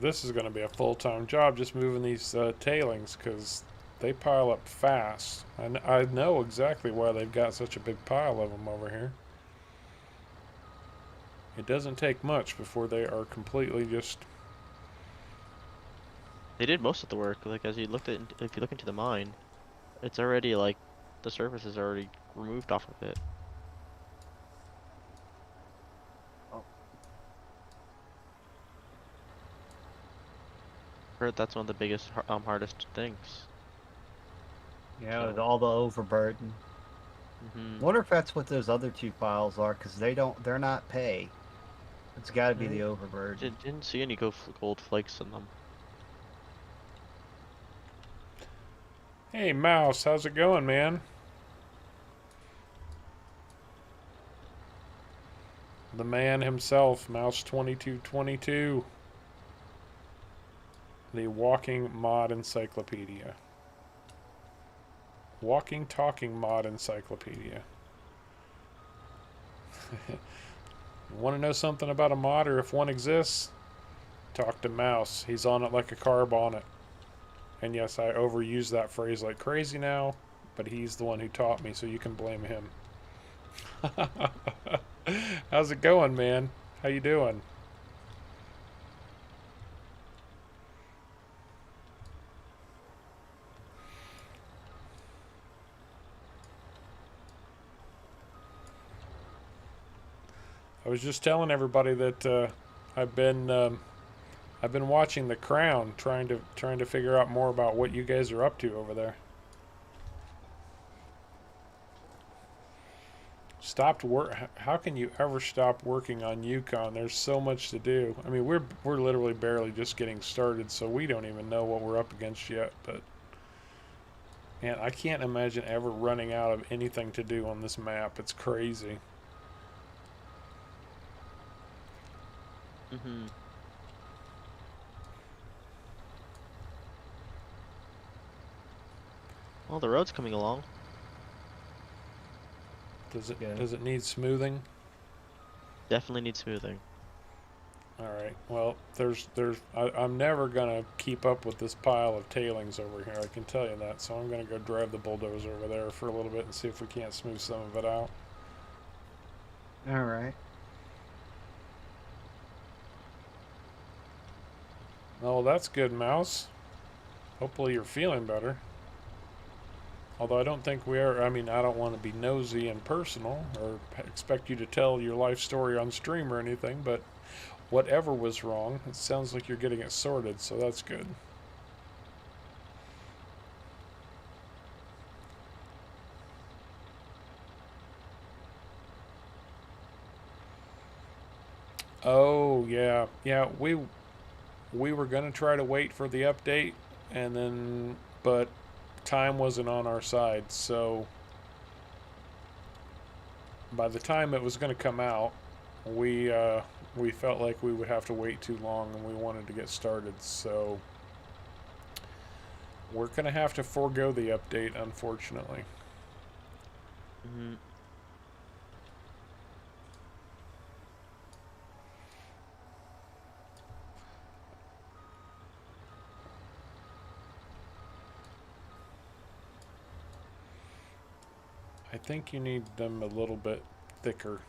this is going to be a full-time job just moving these tailings because they pile up fast. I know exactly why they've got such a big pile of them over here. It doesn't take much before they are completely just... They did most of the work. Like as you looked at, if you look into the mine, it's already like the surface is already removed off of it. Heard that's one of the biggest, hardest things. Yeah, with So, all the overburden. mm-hmm. Wonder if that's what those other two files are, because they're not pay. It's got to be the overburden. Didn't see any gold flakes in them. Hey, Mouse, how's it going, man? The man himself, Mouse 2222. The walking mod encyclopedia. Walking, talking mod encyclopedia. Want to know something about a mod or if one exists? Talk to Mouse. He's on it like a carb on it. And yes, I overuse that phrase like crazy now, but he's the one who taught me, so you can blame him. How's it going, man? How you doing? I was just telling everybody that I've been I've been watching The Crown, trying to figure out more about what you guys are up to over there. Stopped work. How can you ever stop working on Yukon? There's so much to do. I mean, we're literally barely just getting started, so we don't even know what we're up against yet. But man, I can't imagine ever running out of anything to do on this map. It's crazy. Mm-hmm. Well, the road's coming along. Does it need smoothing? Definitely needs smoothing. All right. Well, I'm never gonna keep up with this pile of tailings over here. I can tell you that. So I'm gonna go drive the bulldozer over there for a little bit and see if we can't smooth some of it out. All right. Oh, that's good, Mouse. Hopefully you're feeling better. Although I don't think we are. I mean, I don't want to be nosy and personal or expect you to tell your life story on stream or anything, but whatever was wrong, it sounds like you're getting it sorted, so that's good. Oh, yeah. Yeah, we were going to try to wait for the update and then but time wasn't on our side, so by the time it was going to come out, we felt like we would have to wait too long and we wanted to get started, so we're going to have to forego the update, unfortunately. Mm-hmm. I think you need them a little bit thicker.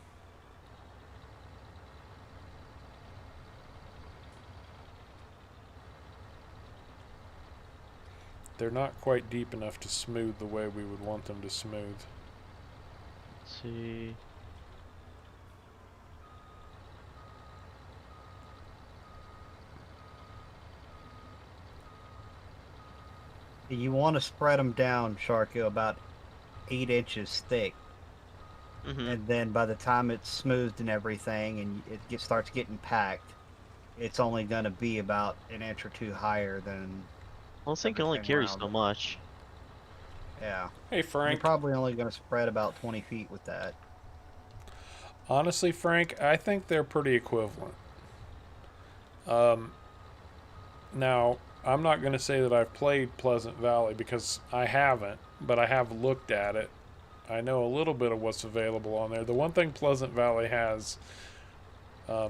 They're not quite deep enough to smooth the way we would want them to smooth. Let's see. You want to spread them down, Sharko, about 8 inches thick. Mm-hmm. And then by the time it's smoothed and everything and starts getting packed, it's only going to be about an inch or two higher than... Well, this thing can only carry so much. Yeah. Hey, Frank. You're probably only going to spread about 20 feet with that. Honestly, Frank, I think they're pretty equivalent. Now, I'm not going to say that I've played Pleasant Valley because I haven't, but I have looked at it. I know a little bit of what's available on there. The one thing Pleasant Valley has,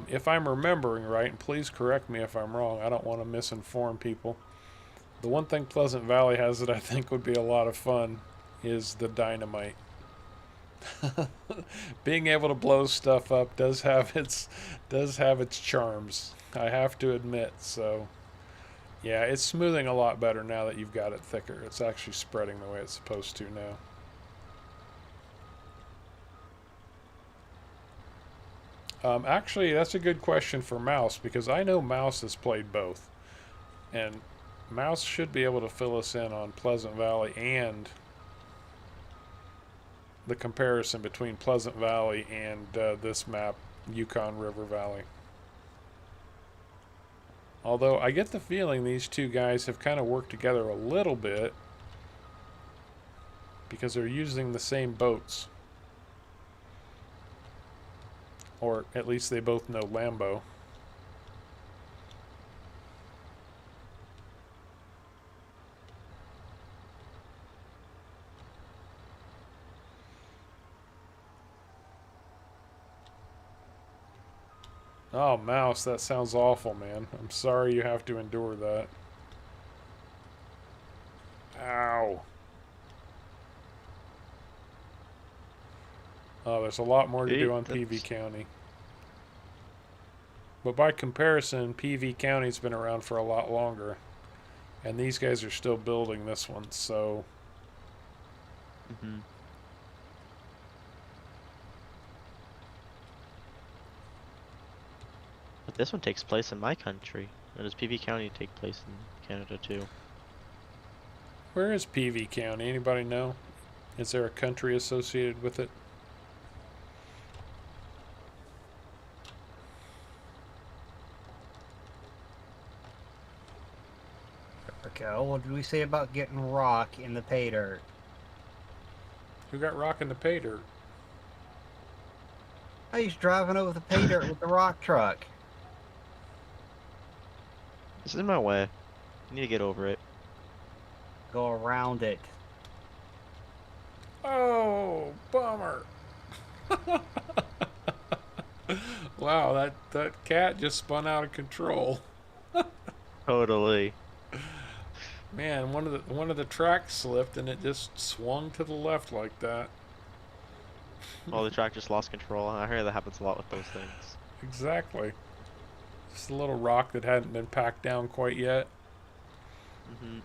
if I'm remembering right, and please correct me if I'm wrong, I don't want to misinform people. The one thing Pleasant Valley has that I think would be a lot of fun is the dynamite. Being able to blow stuff up does have its charms, I have to admit. So yeah, it's smoothing a lot better now that you've got it thicker. It's actually spreading the way it's supposed to now. Actually, that's a good question for Mouse because I know Mouse has played both, and Mouse should be able to fill us in on Pleasant Valley and the comparison between Pleasant Valley and this map, Yukon River Valley. Although I get the feeling these two guys have kind of worked together a little bit because they're using the same boats. Or at least they both know Lambo. Oh, mouse, that sounds awful, man. I'm sorry you have to endure that. Ow. Oh, there's a lot more to do on PV County. But by comparison, PV County's been around for a lot longer. And these guys are still building this one, so... Mm-hmm. But this one takes place in my country. And does PV County take place in Canada too? Where is PV County? Anybody know? Is there a country associated with it? Okay, what did we say about getting rock in the pay dirt? Who got rock in the pay dirt? He's driving over the pay dirt with the rock truck. This is in my way. I need to get over it. Go around it. Oh, bummer. Wow, that cat just spun out of control. Totally. Man, one of the tracks slipped and it just swung to the left like that. Well, the track just lost control. I hear that happens a lot with those things. Exactly. Just a little rock that hadn't been packed down quite yet. Mm-hmm.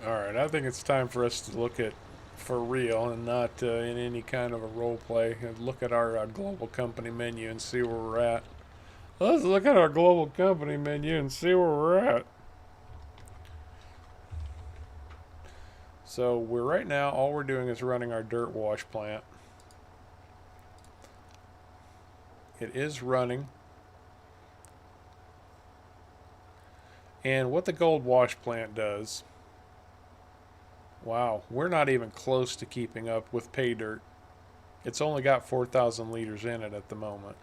Alright, I think it's time for us to look at for real and not in any kind of a role play. And look at our global company menu and see where we're at. Let's look at our global company menu and see where we're at. So we're right now, all we're doing is running our dirt wash plant. It is running. And what the gold wash plant does, wow, we're not even close to keeping up with pay dirt. It's only got 4,000 liters in it at the moment.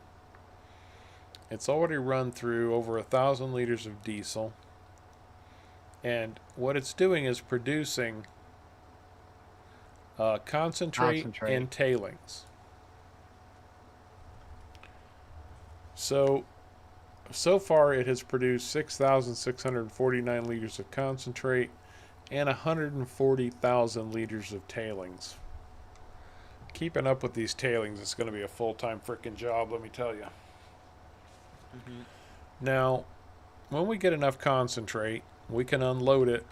It's already run through over 1,000 liters of diesel. And what it's doing is producing concentrate and tailings. So far it has produced 6,649 liters of concentrate and 140,000 liters of tailings. Keeping up with these tailings is going to be a full-time freaking job, let me tell you. Mm-hmm. Now, when we get enough concentrate, we can unload it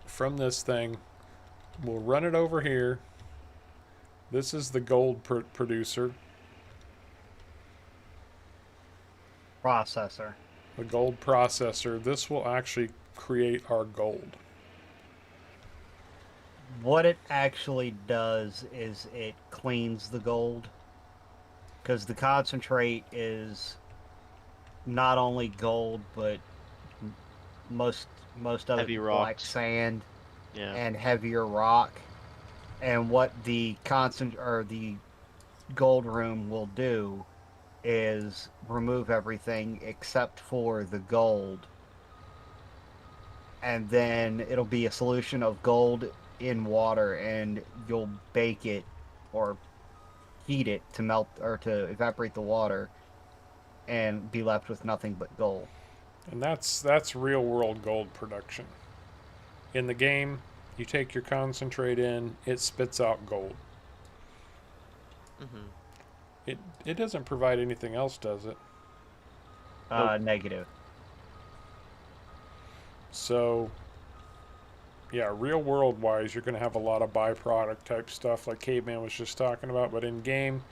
from this thing. We'll run it over here. This is the gold producer. Processor. The gold processor. This will actually create our gold. What it actually does is it cleans the gold. Because the concentrate is not only gold, but most of Heavy it rocks. like sand, Yeah. and heavier rock. And what the the gold room will do is remove everything except for the gold, and then it'll be a solution of gold in water, and you'll bake it or heat it to melt or to evaporate the water and be left with nothing but gold. And that's real world gold production. In the game, you take your concentrate in, it spits out gold. Mm-hmm. It doesn't provide anything else, does it? Negative. So, yeah, real world wise, you're going to have a lot of byproduct type stuff like Caveman was just talking about. But in game,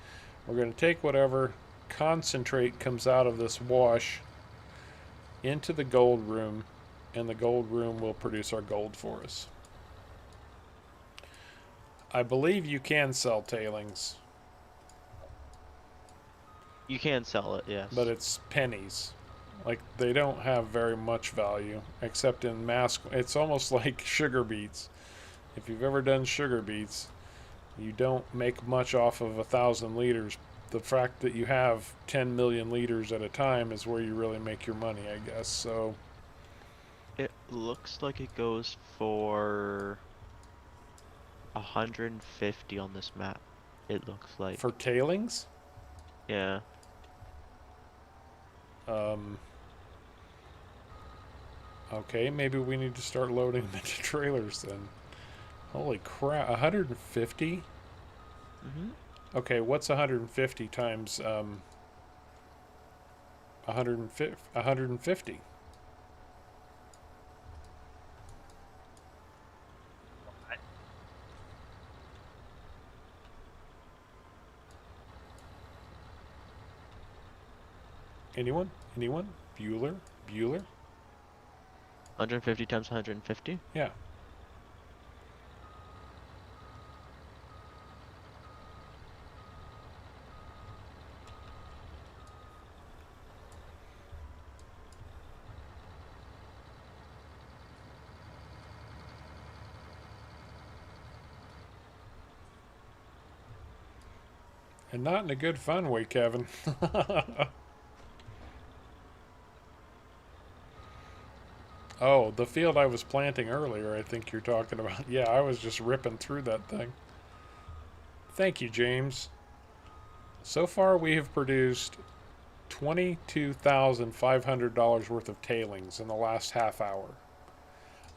we're going to take whatever concentrate comes out of this wash into the gold room, and the gold room will produce our gold for us. I believe you can sell tailings, You can sell it, yes. but it's pennies. Like, they don't have very much value, except in mass. It's almost like sugar beets. If you've ever done sugar beets, you don't make much off of 1,000 liters. The fact that you have 10 million liters at a time is where you really make your money, I guess. So, It looks like it goes for 150 on this map. It looks like. for tailings, Yeah. um, okay, maybe we need to start loading them into trailers then. Holy crap, 150? Mhm. Okay, what's 150 times 150? 150. Anyone? Anyone? Bueller? Bueller? 150 times 150? Yeah. And not in a good fun way, Kevin. Oh, the field I was planting earlier, I think you're talking about. Yeah, I was just ripping through that thing. Thank you, James. So far, we have produced $22,500 worth of tailings in the last half hour.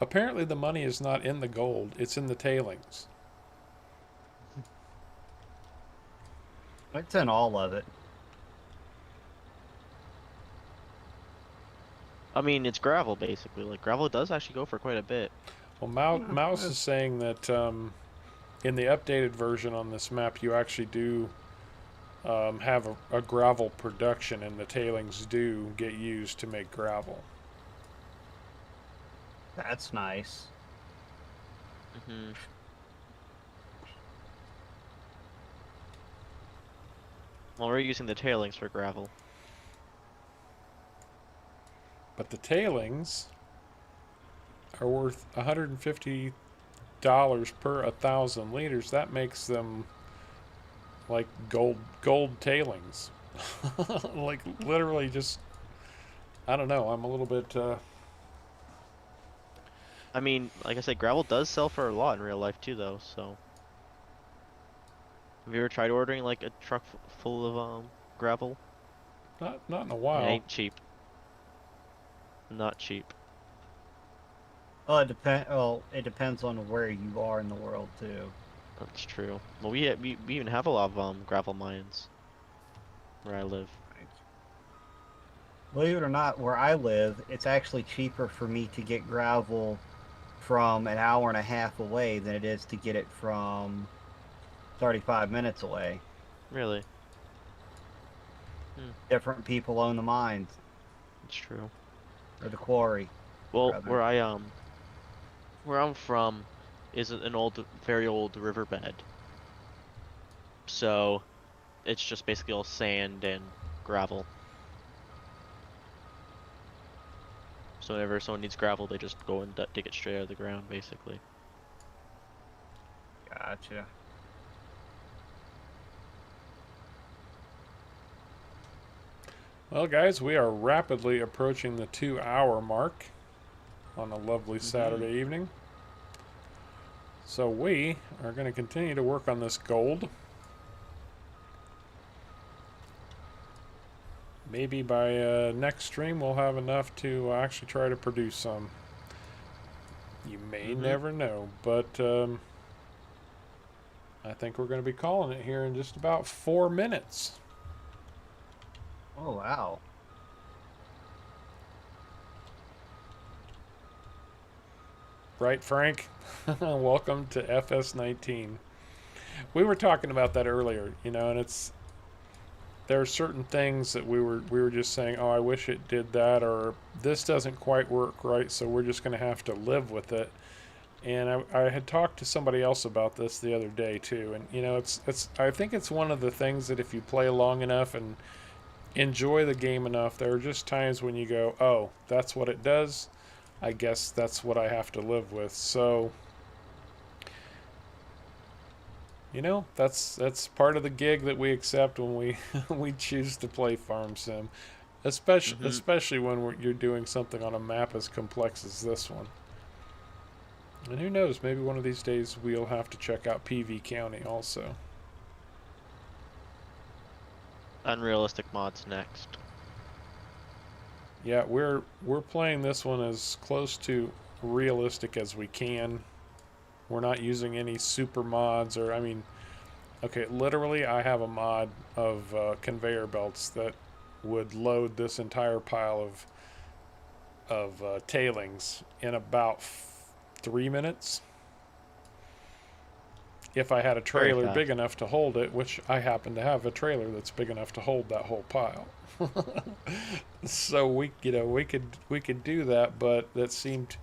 Apparently, the money is not in the gold, it's in the tailings. It's in all of it. I mean, it's gravel basically. Like gravel does actually go for quite a bit. Well, Mouse is saying that in the updated version on this map, you actually do have a gravel production, and the tailings do get used to make gravel. That's nice. Mhm. Well, we're using the tailings for gravel. But the tailings are worth $150 per 1,000 liters. That makes them like gold tailings. Like literally just, I don't know. I'm a little bit. I mean, like I said, gravel does sell for a lot in real life too, though. So, have you ever tried ordering like a truck full of gravel? Not in a It while. ain't cheap. Not cheap. Well, it depends on where you are in the world too. That's true. Well, we even have a lot of gravel mines where I live. Believe it or not, where I live, it's actually cheaper for me to get gravel from an hour and a half away than it is to get it from 35 minutes away. Really? Hmm, Different people own the mines that's true. or the quarry, Well, rather. where I'm from is an very old riverbed. So it's just basically all sand and gravel. So whenever someone needs gravel, they just go and dig it straight out of the ground, basically. Gotcha. Well, guys, we are rapidly approaching the 2-hour mark on a lovely Saturday evening. So we are going to continue to work on this gold. Maybe by next stream we'll have enough to actually try to produce some. You may never know, but I think we're going to be calling it here in just about 4 minutes. Oh, wow. Right, Frank? Welcome to FS19. We were talking about that earlier, you know, and there are certain things that we were just saying, oh, I wish it did that, or this doesn't quite work right, so we're just going to have to live with it. And I had talked to somebody else about this the other day too, and you know, it's I think it's one of the things that if you play long enough and enjoy the game enough, there are just times when you go, oh, that's what it does. I guess that's what I have to live with. So, you know, that's part of the gig that we accept when we we choose to play Farm Sim, Mm-hmm. especially when you're doing something on a map as complex as this one. And who knows, maybe one of these days we'll have to check out PV County also. Unrealistic mods next. Yeah, we're playing this one as close to realistic as we can. We're not using any super mods or I mean, okay, literally I have a mod of conveyor belts that would load this entire pile of tailings in about 3 minutes. If I had a Very trailer big fast. enough to hold it, which I happen to have a trailer that's big enough to hold that whole pile. So we could do that, but that seemed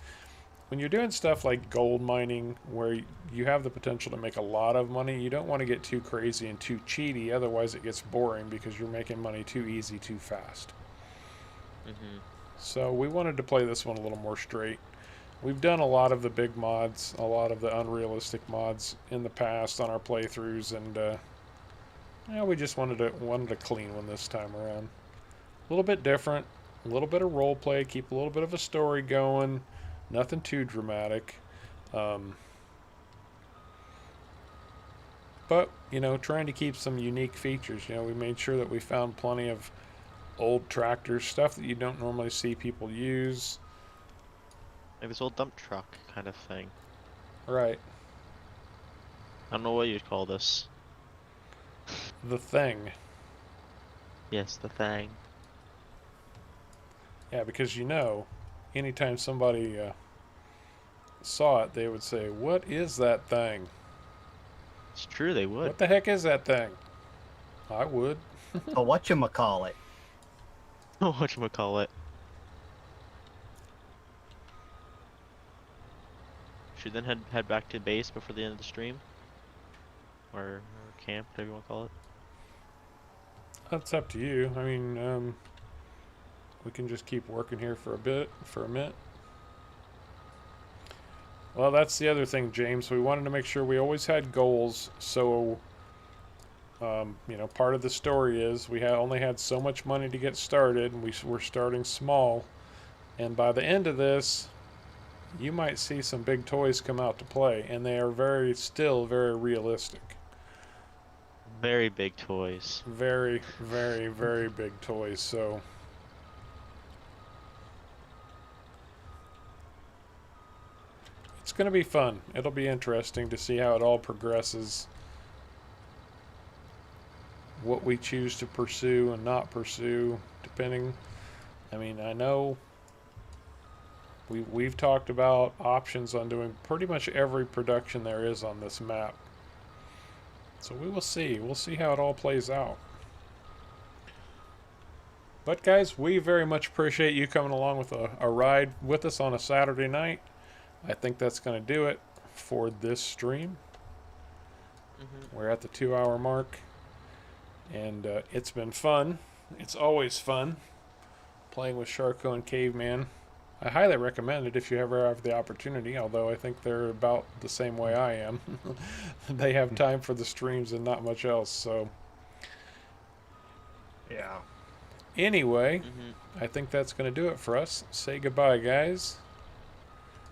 when you're doing stuff like gold mining where you have the potential to make a lot of money, you don't want to get too crazy and too cheaty, otherwise it gets boring because you're making money too easy too fast. Mm-hmm. So we wanted to play this one a little more straight. We've done a lot of the big mods, a lot of the unrealistic mods in the past on our playthroughs, and yeah, we just wanted a clean one this time around. A little bit different, a little bit of role play, keep a little bit of a story going, nothing too dramatic. Um, but you know, trying to keep some unique features. You know, we made sure that we found plenty of old tractors, stuff that you don't normally see people use. Like this old dump truck kind of thing. Right, I don't know what you'd call this. the thing. Yes, the thing. Yeah, because you know, anytime somebody saw it, they would say, "What is that thing? It's true, they would. What the heck is that thing?" I would. A whatchamacallit. Whatchamacallit. Should then head back to base before the end of the stream? Or camp, whatever you want to call it. That's up to you. I mean, we can just keep working here for a bit, for a minute. Well, that's the other thing, James. We wanted to make sure we always had goals. So, you know, part of the story is we only had so much money to get started, and we were starting small. And by the end of this, you might see some big toys come out to play, and they are still very realistic. Very big toys. Very, very, very big toys. So, it's going to be fun. It'll be interesting to see how it all progresses. What we choose to pursue and not pursue, depending. I mean, I know we've talked about options on doing pretty much every production there is on this map. So we will see. We'll see how it all plays out. But guys, we very much appreciate you coming along with a ride with us on a Saturday night. I think that's going to do it for this stream. Mm-hmm. We're at the 2 hour mark, and it's been fun. It's always fun playing with Sharko and Caveman. I highly recommend it if you ever have the opportunity, although I think they're about the same way I am. They have time for the streams and not much else, so. Yeah. Anyway, Mm-hmm. I think that's going to do it for us. Say goodbye, guys.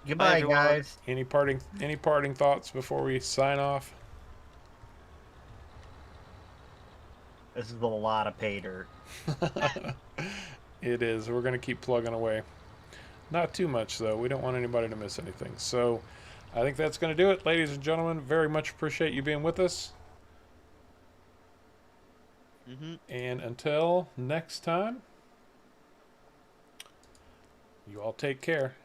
Goodbye, everyone. guys. Any parting thoughts before we sign off? This is a lot of pay dirt. It is. We're going to keep plugging away. Not too much, though. We don't want anybody to miss anything. So I think that's going to do it. Ladies and gentlemen, very much appreciate you being with us. Mm-hmm. And until next time, you all take care.